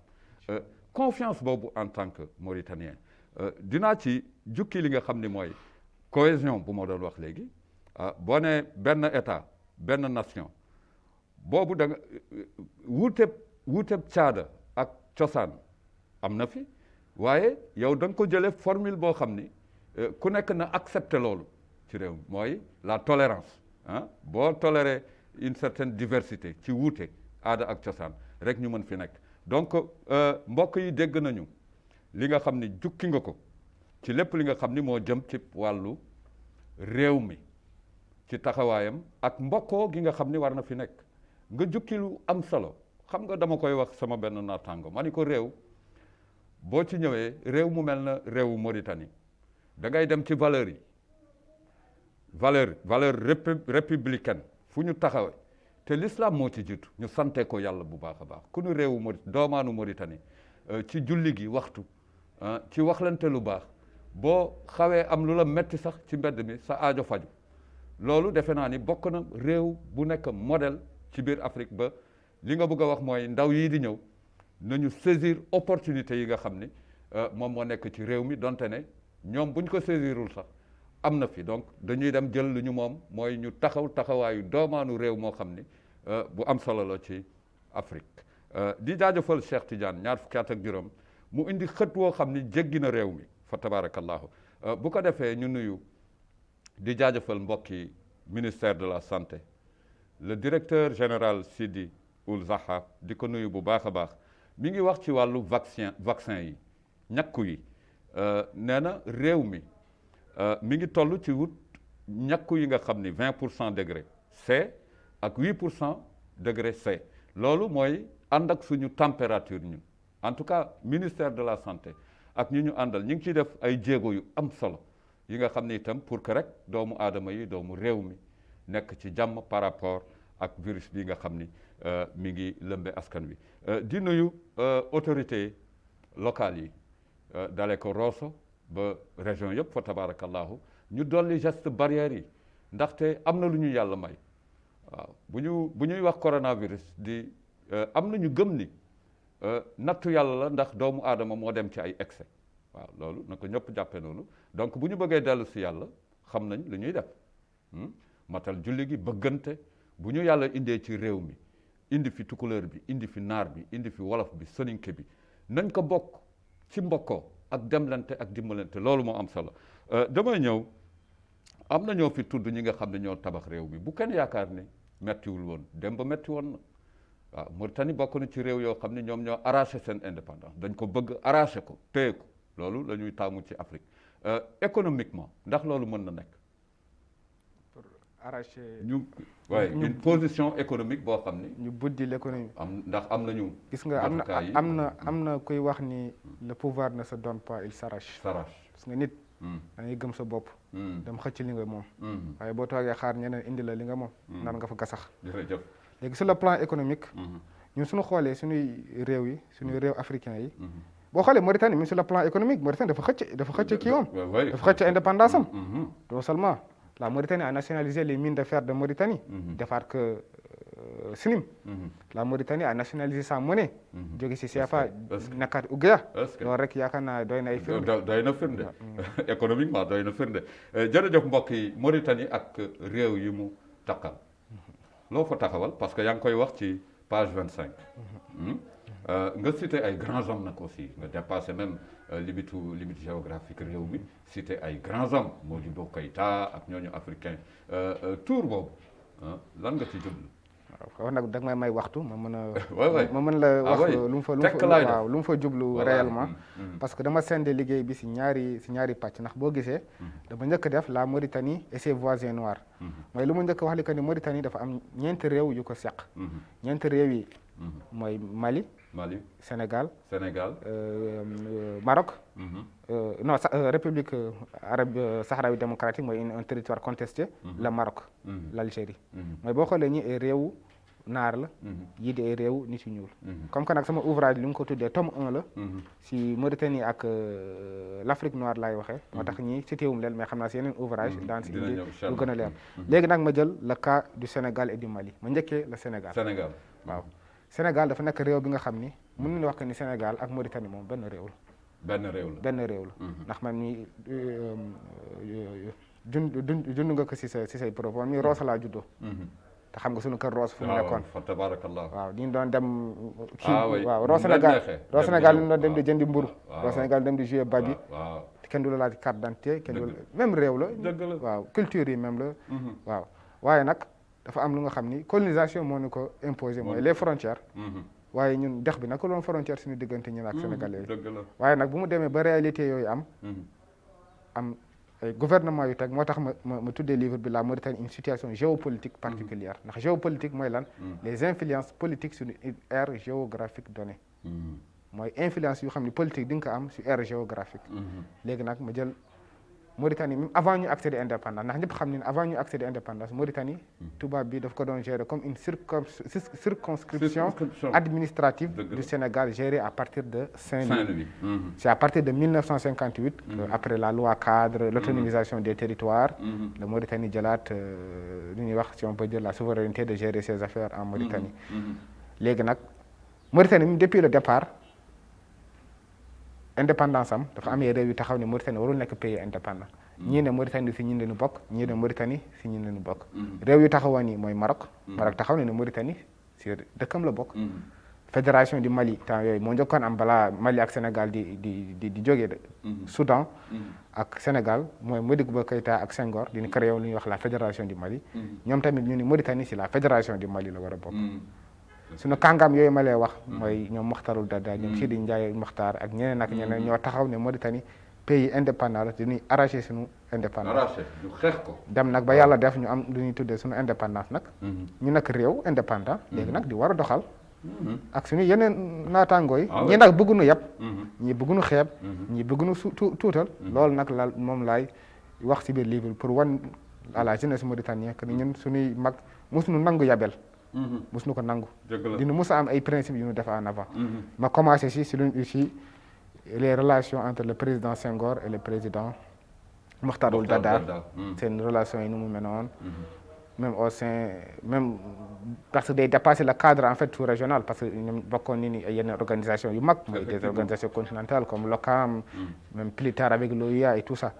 confiance boobu en tant que Mauritanien dinaa ci jukki li nga xam ni mooy cohésion bu ma doon wax léegi boo nee benn état benn nation boobu da nga wuuteb caada ak cosaan am na fi waaye yow da nga ko jëlee formule boo xam ni ku nekk na accepter loolu ci réew mi mooy la tolérance boo tolérer une certaine diversité ci wuute aada ak cosaan rek ñu mën fi nekk donc mbokk yi dégg nañu li nga xam ni jukki nga ko ci lépp li nga xam ni moo jëm ci wàllu réew mi ci taxawaayam ak mbokkoo gi nga xam ni war na fi nekk nga jukki lu am solo xam nga dama koy wax sama benn naataango ma ni ko réew boo ci ñëwee réew mu mel na réewu Mauritanie da ngay dem ci valeurs yi valeur républicaine fu ñu taxawee te l'islam moo ci jiitu ñu sante ko yàlla bu baax a baax ku nu réewu doomaanu Mauritanie ci julli gi waxtu ci waxlante lu baax boo xawee am lu la metti sax ci mbedd mi sa aajo faju loolu defe naa ni bokk na réew bu nekk modèle ci biir Afrique ba li nga bëgg a wax mooy ndaw yii di ñëw nañu saisir opportunité yi nga xam ni moom moo nekk ci réew mi donte ne ñoom buñ ko saisirul sax am na fi donc dañuy dem jël lu ñu moom mooy ñu taxawaayu doomaanu réew moo xam ni bu am solo la ci Afrique di jaajëfal Cheikh Tidiane ñaar fukki at ak juróom mu indi xët woo xam ni jéggi na réew mi fa tabarakallahu bu ko defee ñu nuyu di jaajëfal mbokki ministère de la santé le directeur général Sidi Ould Zaha di ko nuyu bu baax a baax mi ngi wax ci wàllu vaccin yi ñakku yi nee na réew mi mi ngi toll ci wut ñakku yi nga xam ni 20% degré C ak 8% degré C loolu mooy ànd ak suñu température ñun en tout cas ministère de la santé ak ñi ñu àndal ñu ngi ciy def ay jéego yu am solo yi nga xam ni itam pour que rek doomu aadama yi doomu réew mi nekk ci jàmm par rapport ak virus bi nga xam ni mi ngi lëmbe askan wi di nuyu autorités locales yi dale ko Rosso ba région yëpp fa tabarakallahu ñu dolli geste barrières yi ndaxte am na lu ñu yàlla may waaw bu ñuy wax coronavirus di am na ñu gëm ni nattu yàlla la ndax doomu aadama moo dem ci ay excès waaw loolu na ko ñëpp jàppe noonu donc bu ñu bëggee dellu si yàlla xam nañ lu ñuy def matal julli gi bëggante bu ñu yàlla indee ci réew mi indi fi tukulóor bi indi fi naar bi indi fi wolof bi soninke bi nañ ko bokk ci mbokkoo ak demlante ak dimbalante loolu moo am solo damay ñëw am na ñoo fi tudd ñi nga xam ne ñoo tabax réew mi bu kenn yaakaar ne mettiwul woon dem ba metti woon na waaw Mauritanie bokk na ci réew yoo xam ne ñoom ñoo arraché seen indépendance dañ ko bëgg arraché ko téye ko loolu la ñuy taamu ci Afrique économiquement ndax loolu mën na nekk pour arracher ñu waaye une position économique boo xam ni ñu buddi l'économie ndax am nañu gis nga am na kuy wax ni le pouvoir ne se donne pas il s'arrache gis nga nit da ngay gëm sa bopp dem xëcc li nga moom waaye boo toogee xaar ñeneen indi la li nga moom nar nga fa gasax jërëjëf léegi sur le plan économique ñun suñu xoolee suñuy réew yi suñuy réew africain yi boo xoolee Mauritanie même sur le plan économique Mauritanie dafa xëcc kii moom dafa xëcc indépendance am non seulement la Mauritanie a nationalisé les mines de fer de Mauritanie defaat que SNIM la Mauritanie a nationalisé sa monnaie jóge si CFA nekkaat Ouguiya loolu rek yaakaar naa doy na ay firnde doy na firnde économiquement doy na firnde jërëjëf mbokk yi Mauritanie ak réew yi mu taqal loo fa taxawal parce que yaa ngi koy wax ci page 25 nga cité ay grands hommes nag aussi nga dépassé même limite géographique réew mi cité ay grands hommes Modibo Keïta ak ñooñu africain tour boobu lan nga ci jublu waaw nag da nga may waxtu ma mën a ma mën la wax lu mu fa jublu réellement parce que dama sende liggéey bi si ñaari pàcc ndax boo gisee dama njëkk def la Mauritanie et ses voisins noirs mooy lu mu njëkk wax li que ni Mauritanie dafa am ñeenti réew yu ko seq ñeenti réew yi mooy Mali Sénégal Maroc non République arabe sahraoui démocratique mooy un territoire contesté le Maroc l'Algérie mooy boo xoolee ñi ay réewu naar la yii di ay réew nit yu ñuul comme que nag sama ouvrage li nga ko tuddee tome 1 la si Mauritanie ak l'Afrique noire laay waxee moo tax ñi cité wum leen mais xam naa si yeneen ouvrage daan si indi lu gën a leer léegi nag ma jël le cas du Sénégal et du Mali ma njëkkee le Sénégal waaw Sénégal dafa nekk réew bi nga xam ni mën nañu wax que ni Sénégal ak Mauritanie moom benn réew la. benn réew la. ndax man mii jund nga ko si say propos man mii Rosso laa juddoo. te xam nga suñu kër Rosso fu mu nekkoon. fa tabarakallah. waaw ñu doon dem. waaw Rosso Sénégal ñu doon dem di jëndi mburu. Rosso Sénégal dem di jouer babi. kenn du la laaj carte d'identité kenn du la même réew la. waaw culture yi même la. waaw waaye nag dafa am lu nga xam ni colonisation moo ñu ko imposé mooy les frontières. waaye ñun dex bi naka loon frontière suñu diggante ñun ak sénégalais yi. waaye nag bu mu demee ba réalité yooyu am ay gouvernement yu teg moo tax ma tuddee livre bi la Mauritanie une situation géopolitique particulière ndax géopolitique mooy lan les influences politiques sur une aire géographique donnée mooy influence yu xam ne politique di nga ko am sur aire géographique léegi nag ma jël Mauritanie même avant ñu accéder indépendance ndax ñëpp xam ne avant ñu accéder indépendance Mauritanie tubaab bi daf ko doon gérer comme une circonscription administrative du Sénégal gérée à partir de Saint-Louis. C'est à partir de 1958 après la loi cadre l'autonomisation des territoires la Mauritanie jëlaat lu ñuy wax si on peut dire la souveraineté de gérer ses affaires en Mauritanie léegi nag Mauritanie depuis le départ indépendance am dafa amee réew yu taxaw ne Mauritanie warul nekk pays indépendant ñii ne Mauritanie si ñun lañu bokk ñii ne Mauritanie si ñun lañu bokk réew yu taxawoon yi mooy Maroc taxaw ne Mauritanie si dëkkam la bokk fédération du Mali temps yooyu moo njëkkoon am balaa Mali ak Sénégal di jógee Soudan ak Sénégal mooy Modibo Keïta ak Senghor dina créé lu ñuy wax la fédération du Mali ñoom tamit ñu ni Mauritanie si la fédération du Mali la war a bokk suñu kàngam yooyu ma lay wax mooy ñoom Mokhtarul Dada ñoom Sidi Ndiaye Mokhtar ak ñeneen ak ñeneen ñoo taxaw ne Mauritanie pays indépendant la dañuy arraché suñu indépendance dem nag ba yàlla def ñu am lu ñuy tuddee suñu indépendance nag ñu nekk réew indépendant léegi nag di war a doxal ak suñu yeneen naataangoo yi ñii nag bëgguñu yàpp ñii bëgguñu xeeb ñii bëgguñu tuutal loolu nag la moom laay wax ci biir livre pour wan à la jeunesse mauritanienne que ñun suñuy mag mosuñu nangu yabel mosuñu ko nangu dina mos a am ay principes yu ñu def en avant ma commencé si les relations entre le président Senghor et le président Mokhtar Ould Daddah seen relation yi nu mu menoon même au sein même parce que day dépasser le cadre en fait sous-régional parce que ñoom bokkoon ni ni yenn organisation yu mag mooy des organisations continentales comme l'OCAM même plus tard avec l'OUA et tout ça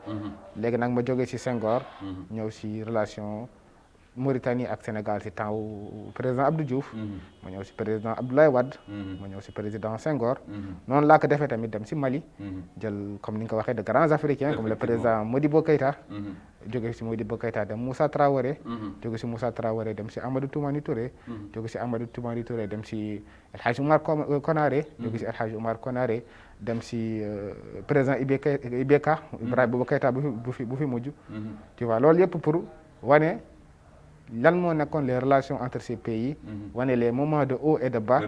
léegi nag ma jógee si Senghor ñëw si relation Mauritanie ak Sénégal si temps wu président Abdou Diouf ma ñëw si président Abdoulaye Wade ma ñëw si président Senghor noonu laa ko defee tamit dem si Mali jël comme ni nga ko waxee de grands africains comme le président Modibo Keïta jóge si Modibo Keïta dem Moussa Traoré jóge si Moussa Traoré dem si Amadou Toumani Touré jóge si Amadou Toumani Touré dem si El Hadj Oumar Konaré jóge si El Hadj Oumar Konaré dem si président IBK Ibrahima Boubacar Keïta bu fi mujj tu vois loolu yëpp pour wane lan moo nekkoon les relations entre ces pays wane les moments de haut et de bas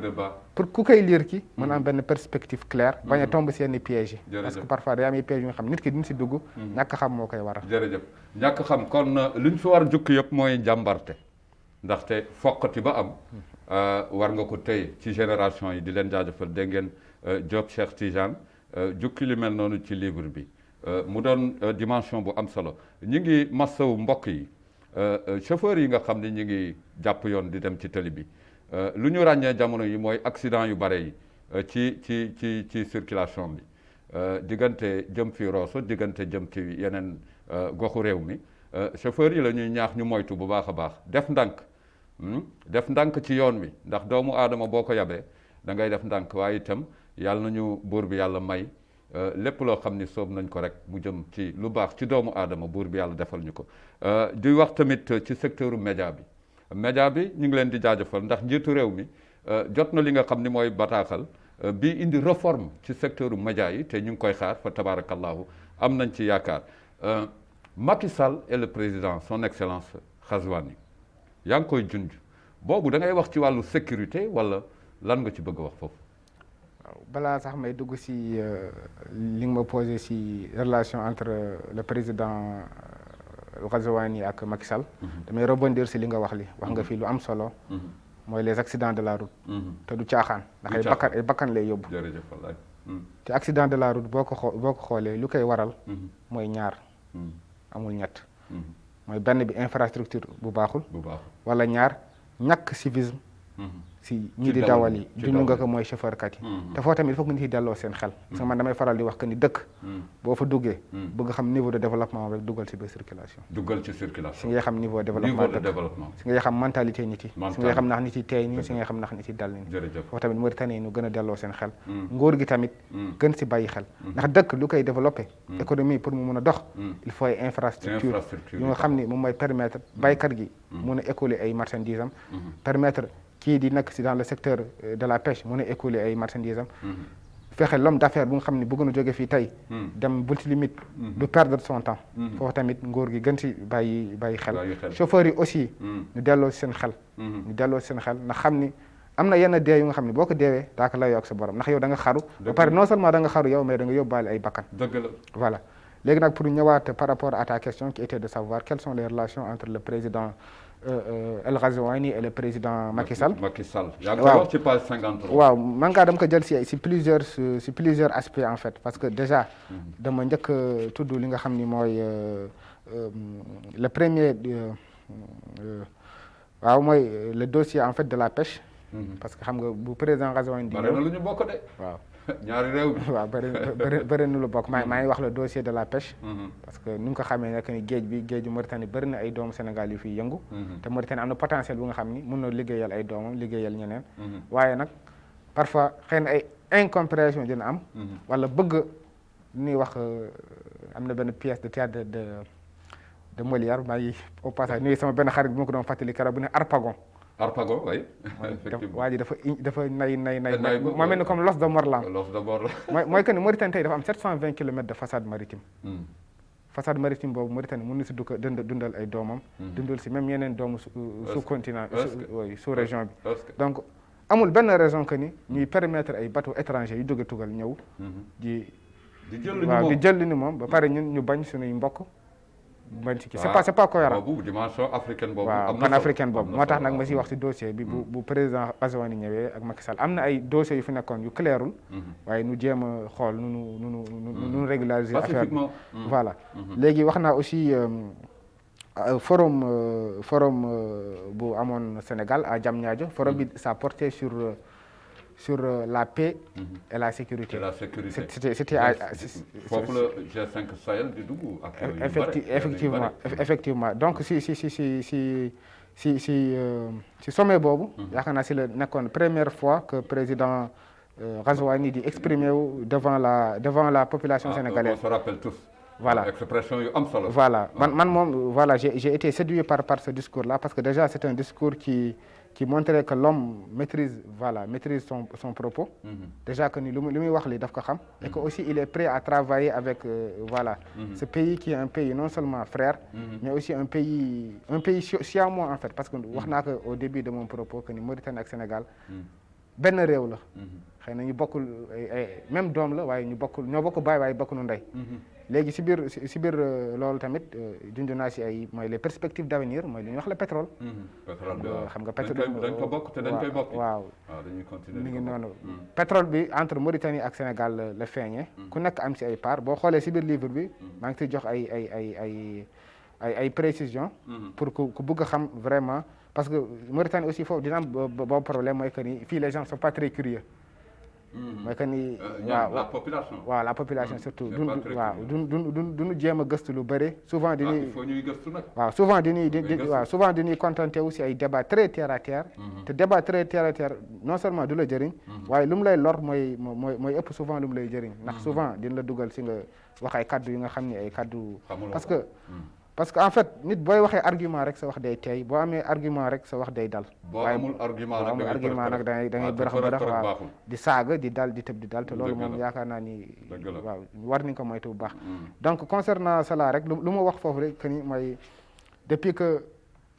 pour ku koy lire ki mën am benn perspective claire bañ a tombe si yenn pièges yi parce que parfois day am ay pièges yu nga xam nit ki duñ si dugg ñàkk xam moo koy waral jërëjëf ñàkk xam kon li ñu fi war a jukki yëpp mooy njàmbarte ndaxte foqati ba am war nga ko tey ci génération yi di leen jaajëfal dégg ngeen Diop Cheikh Tidiane jukki li mel noonu ci livre bi mu doon dimension bu am solo ñi ngi massawu mbokk yi chauffeur yi nga xam ne ñi ngi jàpp yoon di dem ci tëli bi lu ñu ràññee jamono yi mooy accident yu bare yi ci circulation bi diggante jëm fi Rosso diggante jëm ci yeneen goxu réew mi chauffeur yi la ñuy ñaax ñu moytu bu baax a baax def ndànk ci yoon wi ndax doomu aadama boo ko yabee da ngay def ndànk waaye itam yàlla nañu buur bi yàlla may lépp loo xam ni soob nañ ko rek mu jëm ci lu baax ci doomu aadama buur bi yàlla defal ñu ko di wax tamit ci secteur média bi ñu ngi leen di jaajëfal ndax njiitu réew mi jot na li nga xam ni mooy bataaxal bi indi réforme ci secteur média yi te ñu ngi koy xaar fa tabarakallahu am nañ ci yaakaar Macky Sall et le président son excellence Ghazouani yaa ngi koy junj boobu da ngay wax ci wàllu sécurité wala lan nga ci bëgg a wax foofu. balaa sax may dugg si li nga ma posé si relation entre le président Ghazouani ak Macky Sall damay rebondir si li nga wax nga fi lu am solo mooy les accidents de la route te du caaxaan ndax ay bakkan lay yóbbu te accident de la route boo ko xoolee lu koy waral mooy ñaar amul ñett mooy benn bi infrastructure bu baaxul wala ñaar ñàkk civisme si ñi di dawal yi junj nga ko mooy chauffeur kat yi te foo tamit il faut que nit yi delloo seen xel parce que man damay faral di wax que ni dëkk boo fa duggee bëgg xam niveau de développement rek duggal ci biir circulation si ngay xam niveau de développement dëkk si ngay xam mentalité nit yi si ngay xam ndax nit yi teey nii si ngay xam ndax nit yi dal nii foofu tamit Mauritanie ñu gën a delloo seen xel nguur gi tamit gën si bàyyi xel ndax dëkk lu koy développé économie pour mu mun a dox il faut ay infrastructure yu nga xam ni moom mooy permettre baykat gi mun a écouler ay marchandises am permettre kii di nekk si dans le secteur de la pêche mun a écouler ay marchandises am fexe l'homme d'affaires bu nga xam ne bëgg na jóge fii tey dem bunti limite du perdre son temps foofu tamit nguur gi gën si bàyyi xel chauffeurs yi aussi ñu delloo si seen xel ndax xam ni am na yenn dee yu nga xam ne boo ko deewee daa ko layoo ak sa borom ndax yow da nga xaru ba pare non seulement da nga xaru yow mais da nga yóbbaale ay bakkan voilà léegi nag pour ñëwaat par rapport à ta question qui était de savoir quelles sont les relations entre le président El Ghazouani et le président Macky Sall. yaa ngi wax ci page 53. waaw man ngaa dama ko jël si plusieurs aspects en fait parce que déjà dama njëkk a tudd li nga xam ni mooy le premier waaw mooy le dossier en fait de la pêche. parce que xam nga bu président Ghazouani di ñëw bari na lu ñu bokk de. waaw ñaari réew bi. waaw bëri na lu bokk maa ngi wax le dossier de la pêche. parce que ni nga ko xamee nekk ni géeju Mauritanie bëri na ay doomu Sénégal yu fiy yëngu. te Mauritanie am na potentiel bu nga xam ni mën na liggéeyal ay doomam liggéeyal ñeneen. waaye nag parfois xëy na ay incompréhension dina am. wala bëgg ñuy wax am na benn pièce de théâtre de Molière maa ngi au passage nuyu sama benn xarit bu ma ko doon fàttali keroog bu ne Harpagon. Harpagon oui effectivement waa ji dafa nay moo mel ni comme l'os de Morlan. mooy que ni Mauritanie tey dafa am 720 kilomètres de façade maritime. façade maritime boobu Mauritanie mën na si dundal ay doomam. dundal si même yeneen doomu sous continent sous région bi. donc amul benn raison que ni ñuy permettre ay bateaux étrangers yu jóge tugal ñëw. di jël li ni moom ba pare ñun ñu bañ suñuy mbokk. c'est pas cohérent boobu dimension africaine boobu waaw panafricaine boobu moo tax nag ma si wax si dossier bi bu président Ghazouani ñëwee ak Macky Sall am na ay dossiers yu fi nekkoon yu clairul waaye nu jéem a xool nu régulariser affaire bi voilà léegi wax naa aussi forum bu amoon Sénégal à Diamniadio forum bi ça portait sur la paix et la sécurité. C'était foofu la G5 Sahel di dugg effectivement donc si sommet boobu yaakaar naa si la nekkoon première fois que président Ghazouani di exprimer wu devant la population sénégalaise. On se rappelle tous. Voilà expression yu am solo. Voilà man moom voilà j'ai été séduit par ce discours là parce que déjà c'est un discours qui montrait que l'homme maîtrise son propos. Déjà que ni lu muy wax li daf ko xam. Et que aussi il est prêt à travailler avec ce pays qui est un pays non seulement frère. Mais aussi un pays siamois en fait parce que wax naa ko au début de mon propos que ni Mauritanie ak Sénégal benn réew la. xëy na ñu bokkul même doom la waaye ñoo bokk baay waaye bokk nu ndey. léegi si biir loolu tamit junj naa si ay mooy les perspectives d'avenir mooy li ñuy wax le pétrole. xam nga pétrole dañ ko bokk te dañ koy bokk. waaw dañuy continuer mi ngi noonu. pétrole bi entre Mauritanie ak Sénégal la feeñee. ku nekk am si ay part boo xoolee si biir livre bi maa ngi siy jox ay précisions. pour ku bëgg a xam vraiment parce que Mauritanie aussi foofu dina am boobu problème mooy que ni fii les gens sont pas très curieux. mooy que ni la population surtout duñu jéem a gëstu lu bëri souvent ñuy gëstu nag souvent dañuy contenté aussi ay débat très terre à terre te débat très terre à terre non seulement du la jëriñ waaye lu mu lay lor mooy ëpp souvent lu mu lay jëriñ ndax souvent dina la dugal si nga wax ay kaddu yi nga xam ne ay kaddu parce que en fait nit booy waxee argument rek sa wax day teey boo amee argument rek sa wax day dal. boo amul argument nag da ngay bërëx waaw di saaga di dal di tëb di dal te loolu moom yaakaar naa ni waaw war nañ ko moytu bu baax. donc concernant cela rek lu ma wax foofu rek que ni mooy depuis que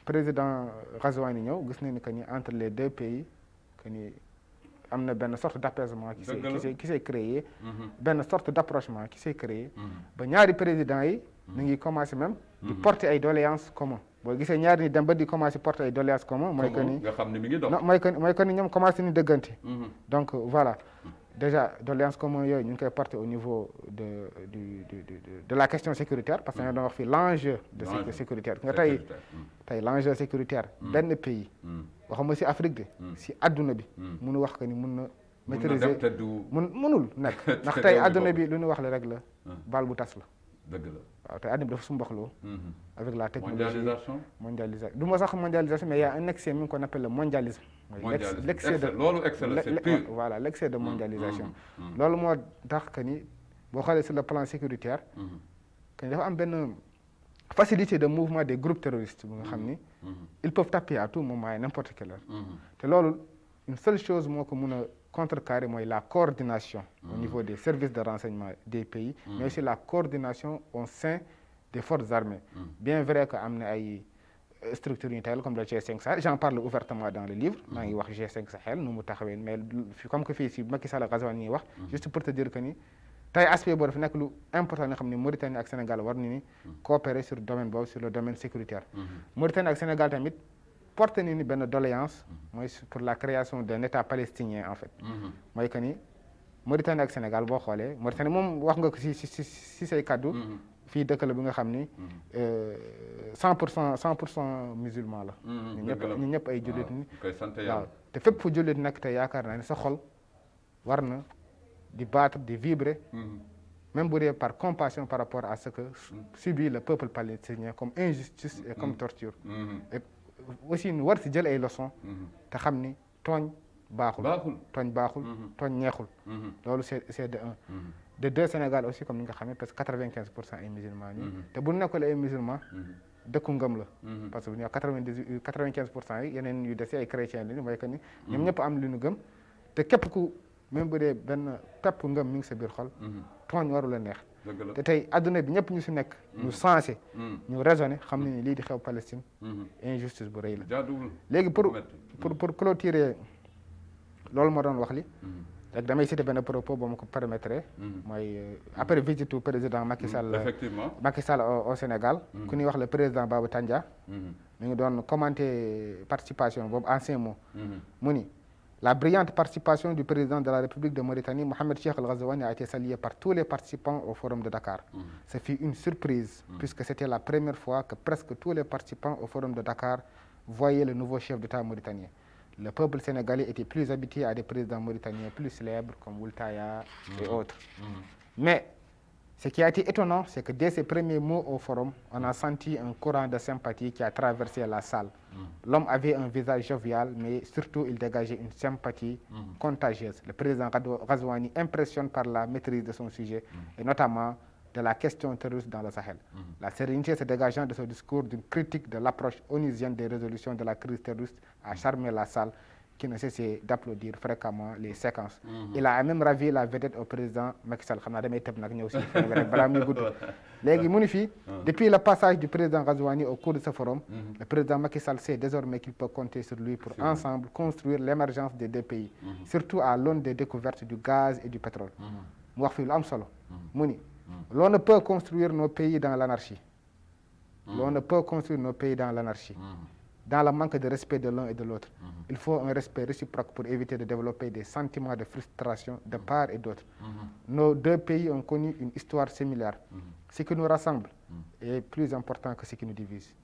président Ghazouani ñëw gis nañu que ni entre les deux pays que ni am na benn sorte d'apaisement qui s'est créé. benn sorte d'approchement qui s'est créé. ba ñaari présidents yi. ñu ngi commencé même. di porter ay doléances communes boo gisee ñaari ni dem ba di commencé porter ay doléances communes. mooy que ni nga xam ne mi ngi dox. mooy que ni ñoom commencé ni dëggante. donc voilà déjà doléances communes yooyu ñu ngi koy porter au niveau de la question sécuritaire parce que ñoo doon wax fii l'enjeu de sécuritaire nga tey l'enjeu sécuritaire benn pays. waxuma si Afrique de si adduna bi munu wax que ni mun na maîtriser munul nekk ndax tey adduna bi lu ñu wax la rek la bal bu tas la dëgg la waaw tey adduna bi dafa sumbaxloo avec la technologie mondialisation du ma sax mondialisation mais il y a un excès mi ngi qu'on appelle le mondialisme mooy l'excès de loolu excès la c'est pur voilà l'excès de mondialisation loolu moo tax que ni boo xoolee sur le plan sécuritaire que ni dafa am benn facilité de mouvement des groupes terroristes bu nga xam ni ils peuvent taper à tout moment et n'importe quelle heure te loolu une seule chose moo ko mun a contrecarrer mooy la coordination au niveau des services de renseignement des pays mais aussi la coordination au sein des forces armées bien vrai que am na ay structures unitaires comme le G5 Sahel j'en parle ouvertement dans le livre maa ngi wax G5 Sahel nu mu taxawee mais comme que fii si Macky Sall Ghazouani ñuy wax juste pour te dire que ni tey aspect boobu dafa nekk lu important nga xam ne Mauritanie ak Sénégal war nañu coopérer sur domaine boobu sur le domaine sécuritaire Mauritanie ak Sénégal tamit porté ni benn doléance mooy pour la création d'un État palestinien en fait mooy que ni Mauritanie ak Sénégal boo xoolee Mauritanie moom wax nga ko si say kaddu fii dëkk la bi nga xam ni 100% musulman la ñu ñëpp ay jullit ni waaw te fépp fu jullit nekk te yaakaar naa ne sa xol war na di battre di vibrer même bu dee par compassion par rapport à ce que subit le peuple palestinien comme injustice et comme torture et aussi ñu war si jël ay leçons te xam ni tooñ baaxul tooñ neexul loolu c'est de un de deux Sénégal aussi comme ni nga xamee parce que 95% ay musulmans ñi te bu nekkul ay musulmans dëkku ngëm la parce que bu ñu wax 95% yi yeneen yu dese ay chrétiens lañu mooy que ni ñoom ñëpp am lu ñu gëm te képp ku même bu dee benn pepp ngëm mi ngi sa biir xol tooñ waru la neex te tey adduna bi ñëpp ñu si nekk ñu sensé ñu raisonné xam ne ni lii di xew Palestine injustice bu rëy la léegi pour clôturer loolu ma doon wax li rek damay citer benn propos ba ma ko permettre mooy après visite du président Macky Sall au Sénégal ku ñuy wax le président Babou Tandia mi ngi doon commenter participation boobu en ces mots mu ni la brillante participation du président de la République de Mauritanie, Mohamed Cheikh Al Ghazouani, a été saluée par tous les participants au Forum de Dakar. Ce fut une surprise, puisque c'était la première fois que presque tous les participants au Forum de Dakar voyaient le nouveau chef d'État mauritanien. Le peuple sénégalais était plus habitué à des présidents mauritaniens plus célèbres comme Oultaya et autres. Mais ce qui a été étonnant, c'est que dès ses premiers mots au forum, on a senti un courant de sympathie qui a traversé la salle. L'homme avait un visage jovial, mais surtout il dégageait une sympathie contagieuse. Le président Ghazouani impressionne par la maîtrise de son sujet, et notamment de la question terroriste dans le Sahel. La sérénité se dégageant de ce discours d'une critique de l'approche onusienne des résolutions de la crise terroriste a charmé la salle, qui ne cessait d'applaudir fréquemment les séquences. Il a même ravi la vedette au président Macky Sall. xam naa damay tëb nag ñëw si rek balaa muy gudd léegi mu ni fii depuis le passage du président Ghazouani au cours de ce forum, le président Macky Sall sait désormais qu'il peut compter sur lui pour ensemble construire l'émergence des deux pays, surtout à l'aune des découvertes du gaz et du pétrole. mu wax fii lu am solo mu ni l'on ne peut construire nos pays dans l'anarchie. L'on ne peut construire nos pays dans l'anarchie. Dans le manque de respect de l'un et de l'autre. Il faut un respect réciproque pour éviter de développer des sentiments de frustration de part et d'autre. Nos deux pays ont connu une histoire similaire. Ce qui nous rassemble est plus important que ce qui nous divise.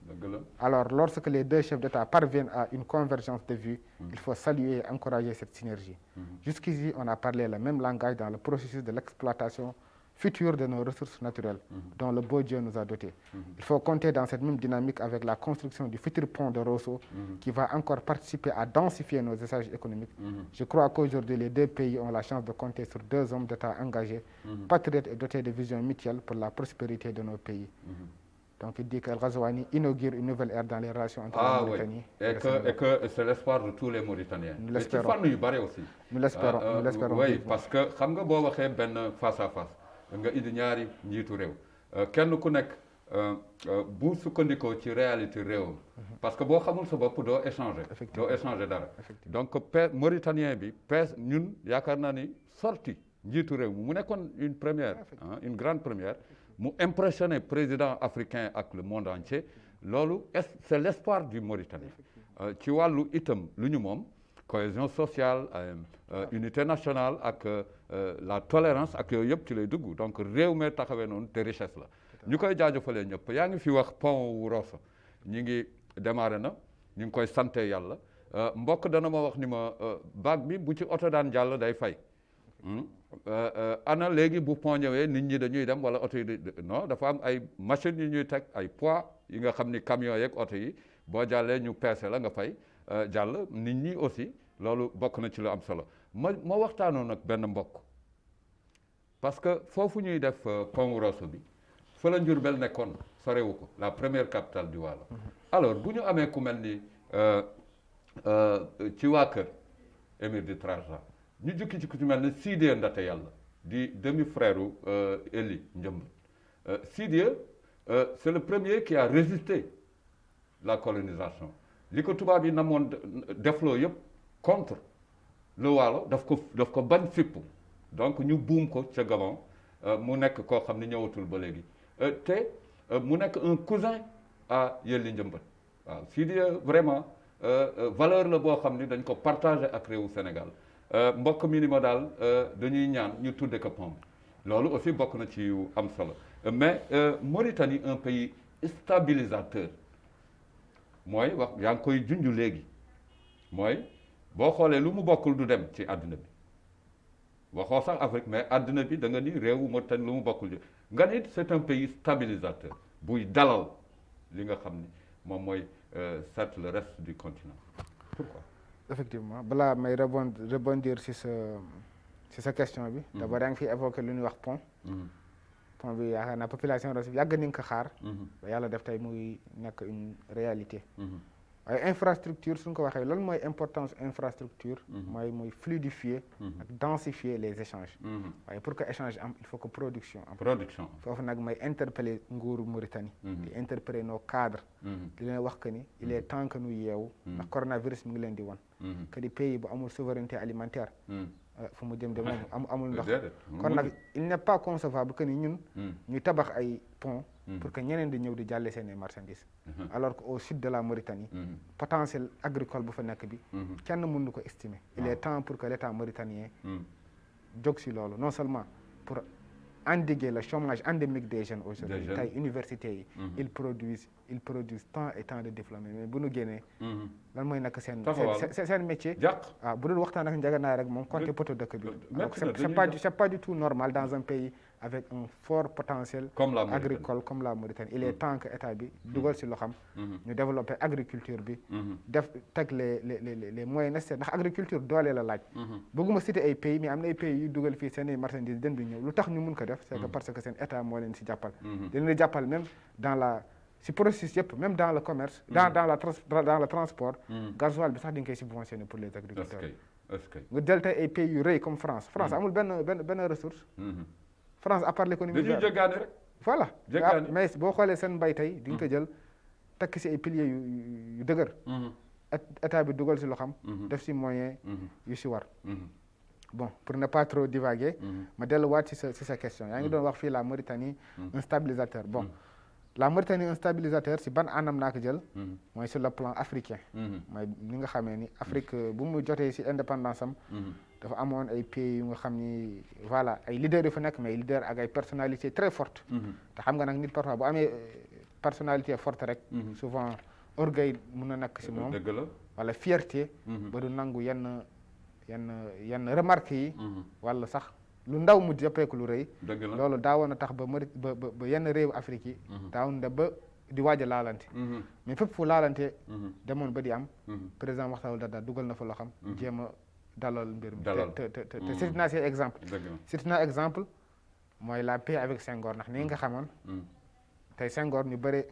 Alors, lorsque les deux chefs d'État parviennent à une convergence de vues, il faut saluer et encourager cette synergie. Jusqu'ici, on a parlé le même langage dans le processus de l'exploitation futur de nos ressources naturelles, dont le beau Dieu nous a dotés. Il faut compter dans cette même dynamique avec la construction du futur pont de Rosso, qui va encore participer à densifier nos échanges économiques. Je crois qu'aujourd'hui, les deux pays ont la chance de compter sur deux hommes d'État engagés, patriotes et dotés de visions mutuelles pour la prospérité de nos pays. Donc il dit que Ghazouani inaugure une nouvelle ère dans les relations entre la Mauritanie et que c'est l'espoir de tous les Mauritaniens. Nous l'espérons. Nous l'espérons. Oui, parce que xam nga boo waxee benn face à face nga indi ñaari njiitu réew kenn ku nekk bu sukkandikoo ci réalité réewam parce que boo xamul sa bopp doo échanger dara donc mauritanien bi ñun yaakaar naa ni sorti njiitu réew mu nekkoon une première une grande première mu impressionné président africain ak le monde entier loolu c'est l'espoir du Mauritanien ci wàllu itam lu ñu moom cohésion sociale unité nationale ak la tolérance ak yooyu yëpp ci lay dugg donc réew mi taxawee noonu te richesse la ñu koy jaajëfalee ñëpp yaa ngi fi wax pont wu Rosso ñi ngi démarré na ñu ngi koy sante yàlla mbokk dana ma wax ni ma bac bi bu ci oto daan jàll day fay. Ana léegi bu pont ñëwee nit ñi dañuy dem wala oto yi non dafa am ay machines yu ñuy teg ay poids yi nga xam ni camions yeeg oto yi boo jàllee ñu peese la nga fay jàll nit ñi aussi loolu bokk na ci lu am solo ma waxtaanoon nag benn mbokk parce que foofu ñuy def pont Rosso bi fa la Diourbel nekkoon sorewu ko la première capitale du Waalo. Alors bu ñu amee ku mel ni ci waa kër émir di Trarza ñu jukki ci ku ci mel ni Sidiya Ndate Yàlla di demi frère u Eli Njëmbat. Sidiya c'est le premier qui a résisté la colonisation li ko tubaab yi namoon defloo yëpp contre le Waalo daf ko bañ fippu donc ñu buum ko ca Gabon mu nekk koo xam ne ñëwatul ba léegi te mu nekk un cousin à Yelli Njëmbat waaw Sidiya vraiment valeur la boo xam ni dañ ko partagé ak réewu Sénégal mbokk mi ni ma daal dañuy ñaan ñu tudde ko pont loolu aussi bokk na ci yu am solo mais Mauritanie un pays stabilisateur mooy wax yaa ngi koy junj léegi mooy boo xoolee lu mu bokkul du dem ci àdduna bi waxoo sax Afrique mais àdduna bi da nga ni réewu Mauritanie lu mu bokkul nga nit c'est un pays stabilisateur buy dalal li nga xam ni moom mooy certes le reste du continent pourquoi. Effectivement balaa may rebondir si sa question bi. d'abord yaa ngi fi évoqué lu ñuy wax pont. pont bi yaakaar naa population Rosso bi yàgg nañ ko xaar. ba yàlla def tey muy nekk une réalité. waaye infrastructure suñ ko waxee loolu mooy importance infrastructure. mooy fluidifier. ak densifier les échanges. waaye pour que échange am il faut que production am. foofu nag may interpeller nguuru Mauritanie. di interpeller nos cadres. di leen wax que ni il est temps que ñu yeewu. ndax coronavirus mi ngi leen di wan. que di pays bu amul souveraineté alimentaire. fu mu jëm de moom amul ndox. kon nag il n'est pas concevable que ni ñun. ñu tabax ay pont pour que ñeneen di ñëw di jàlle seen i marchandises. alors que au sud de la Mauritanie. potentiel agricole bu fa nekk bi. kenn mënu ko estimer. il est temps pour que l'état mauritanien. jóg si loolu non seulement pour endiguer le chômage endémique des jeunes aujourd'hui tey université yi. ils produisent tant et tant de diplômés mais bu nu génnee. lan mooy nag seen métier. waaw bu dul waxtaan ak njëganaay rek moom compter poto dëkk bi. donc c'est pas du tout normal dans un pays avec un fort potentiel agricole comme la Mauritanie. Il est temps que état bi dugal si loxam ñu développer agriculture bi. def teg les moyens nécessaires ndax agriculture doole la laaj. bëgguma citer ay pays mais am na ay pays yu dugal fii seen i marchandises den bi ñëw lu tax ñu mun ko def. c'est que parce que seen état moo leen si jàppal. dañ leen jàppal même dans la si processus yëpp même dans le commerce. dans le transport. gasoil bi sax dañ koy subventionné pour les agriculteurs. nga jël tey ay pays yu rëy comme France. France amul benn ressource. France à part l'économie. dañuy jéggaani rek. voilà mais boo xoolee seen mbay tey di nga ko jël tekk si ay piliers yu dëgër. état bi dugal si loxam. def si moyen yu si war. bon pour ne pas trop divaguer. ma delluwaat si sa question yaa ngi doon wax fii la Mauritanie un stabilisateur bon. la Mauritanie un stabilisateur si ban anam naa ko jël. mooy sur le plan africain. mooy ni nga xamee ni Afrique bu mu jotee si indépendance am. dafa amoon ay pays yu nga xam ni voilà ay leaders yu fa nekk mais leaders ak ay personnalités très fortes. te xam nga nag nit parfois bu amee personnalité forte rek. souvent orgueil mun na nekk si moom. wala fierté. ba du nangu yenn remarques yi. wala sax. lu ndaw mu jàppeeku lu rëy. loolu daawoon na tax ba yenn réewu Afrique yi. daawoon na ba di waaj a laalante. mais fépp fu laalante. demoon ba di am. président Macky Sall dugal na fa loo xam. jéem a dalal mbir mi. te cité naa seen exemple. cité naa exemple mooy la paix avec Senghor ndax ni nga xamoon. tey Senghor ñu bëri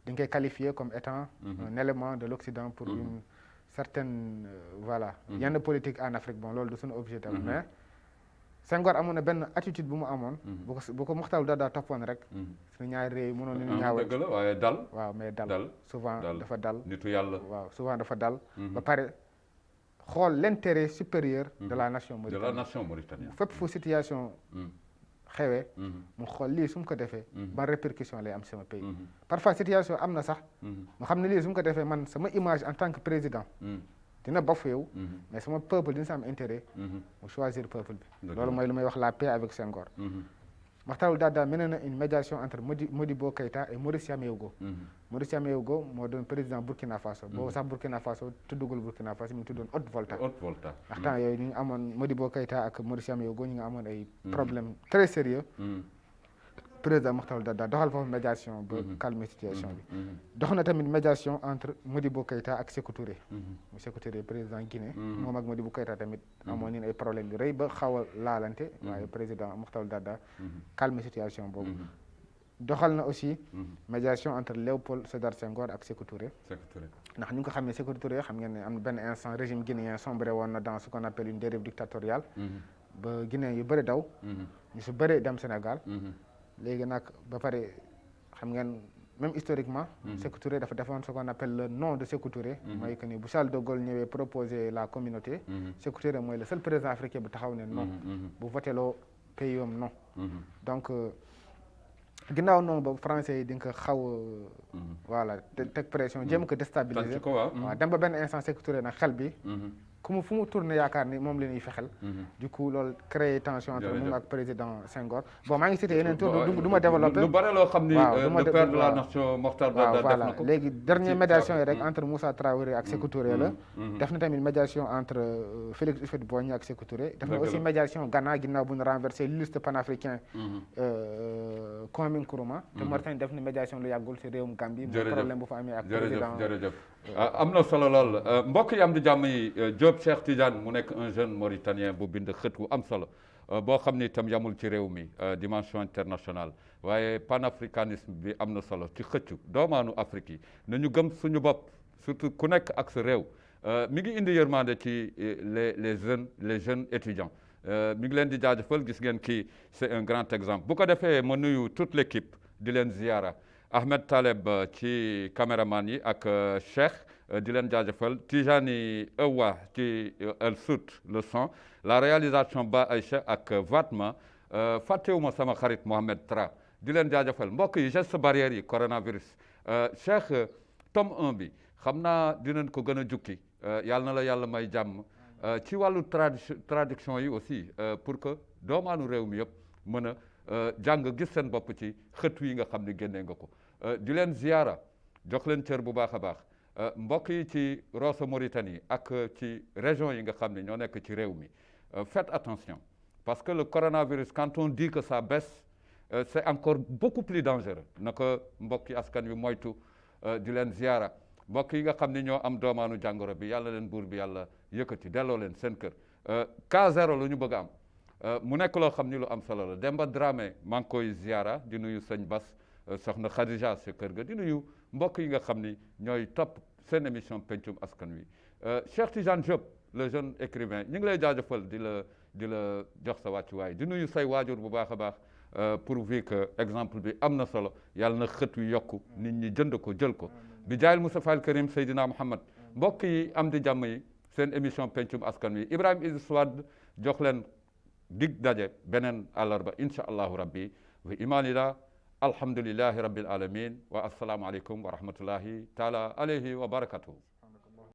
dañ koy qualifier comme étant un élément de l'Occident pour une certaine voilà. yenn politique en Afrique bon loolu du suñu objectif mais. Senghor amoon na benn attitude bu mu amoon. bu ko Macky Sall toppoon rek. suñu ñaari réew yi mënoon nañu ñaawal. dëgg la waaye dal. waaw mais dal souvent dafa dal. nitu yàlla. waaw souvent dafa dal. ba pare xool l'intérêt supérieur. de la nation mauritanienne. fépp fu situation. xewee. mu xool lii su mu ko defee. ban répercussion lay am sama pays. parfois situation am na sax. mu xam ne lii su mu ko defee man sama image en tant que président. dina bafoué mais sama peuple dina sa am intérêt. mu choisir peuple bi. loolu mooy lu may wax la paix avec Senghor. Mahtar Dada mené na une médiation entre Modibo Keïta et Maurice Yaméugo. Maurice Yaméugo moo doon président Burkina Faso. boobu sax Burkina Faso tuddugul Burkina Faso mi ngi tuddoon Haute-Volta. Haute-Volta. ndax temps yooyu ñu ngi amoon Modibo Keïta ak Maurice Yaméugo ñu ngi amoon ay problème très sérieux président Mahtar Dada doxal foofu médiation ba calmer situation bi. dox na tamit médiation entre Modibo Keïta ak Sékou Touré. Sékou Touré président Guinée. moom ak Modibo Keïta tamit amoon nañu ay problème yu rëy ba xaw a laalante. waaye président Mahtar Dada calmer situation boobu. doxal na aussi médiation entre Léopold Sédar Senghor ak Sékou Touré. ndax ñu ngi ko xam ne Sékou Touré xam ngeen ne am na benn instant régime guinéen sombré woon na dans ce qu'on appelle une dérive dictatoriale. ba Guinée yu bëri daw. ñu su bëri dem Sénégal. léegi nag ba pare xam ngeen même historiquement. Sékou Touré dafa defoon ce qu'on appelle le nom de Sékou Touré. mooy que ni bu Charles de Gaulle ñëwee proposer la communauté. Sékou Touré mooy le seul président africain bu taxaw ne non. bu voté loo pays am non. donc ginnaaw noonu ba français yi di nga ko xaw voilà teg pression jéem ko déstabiliser. waaw dem ba benn instant Sékou Touré nag xel bi. fu mu tourné yaakaar ni moom la ñuy fexel. du coup loolu créé tension entre moom ak président Senghor. bon maa ngi cité yeneen tour du ma développé. lu bare loo xam ni le père de la nation Mahtar Dada def na ko. léegi dernière médiation yi rek entre Moussa Traoré ak Sékou Touré la. def na tamit médiation entre Félix Houphouët-Boigny ak Sékou Touré. def na aussi médiation Ghana ginnaaw bu ñu renversé l'illustre panafricain Kwame Nkrumah. te Mauritanie def na médiation lu yàggul si réewum Gambie. jërëjëf problème bu fa amee ak président jërëjëf am na solo lool mbokk yi am di jàmm yi Diop Cheikh Tidiane mu nekk un jeune mauritanien bu bind xët wu am solo boo xam ni itam yamul ci réew mi dimension internationale waaye panafricanisme bi am na solo ci xëccu doomaanu Afrique yi nañu gëm suñu bopp surtout ku nekk ak sa réew mi ngi indi yërmande ci les jeunes étudiants mi ngi leen di jaajëfal gis ngeen kii c'est un grand exemple bu ko defee ma nuyu toute l'équipe di leen ziyaara Ahmed Taleb ci caméraman yi ak Cheikh di leen jaajëfal Tijani Ewa ci El Sout le son la réalisation Ba Aïcha ak Vatma fàttewuma sama xarit Mohamed Tra di leen jaajëfal mbokk yi geste barrière yi coronavirus Cheikh tome 1 bi xam naa dinañ ko gën a jukki yàlla na la yàlla may jàmm ci wàllu traduction yi aussi pour que doomaanu réew mi yëpp mën a jàng gis seen bopp ci xët yi nga xam ne génnee nga ko di leen ziyaara jox leen cër bu baax a baax mbokk yi ci Rosso Mauritanie ak ci région yi nga xam ne ñoo nekk ci réew mi faites attention parce que le coronavirus quand on dit que ça baisse c'est encore beaucoup plus dangereux na ko mbokk yi askan wi moytu di leen ziyaara mbokk yi nga xam ne ñoo am doomaanu jàngoro bi yàlla leen buur bi yàlla yëkkati delloo leen seen kër cas zéro la ñu bëgg a am mu nekk loo xam ni lu am solo la Demba Dramé maa ngi koy ziara di nuyu sëñ Bas soxna Khadija sa kër ga di nuyu mbokk yi nga xam ni ñooy topp seen émission pencum askan wi Cheikh Tidiane Diop le jeune écrivain ñu ngi lay jaajëfal di la jox sa wàccuwaay di nuyu say waajur bu baax a baax pourvu que exemple bi am na solo yàlla na xët wi yokku nit ñi jënd ko jël ko bi jaayil Moustapha al Karim Seydina Muhammad mbokk yi am di jàmm yi seen émission pencum askan wi Ibrahima Idriss Wade jox leen dig daje beneen àllarba incha allahu rabbi wa imanillah alhamdulillahi rabbil alamin wa assalaamu aleykum wa rahmatullahi taala alayhi wa barakatuhu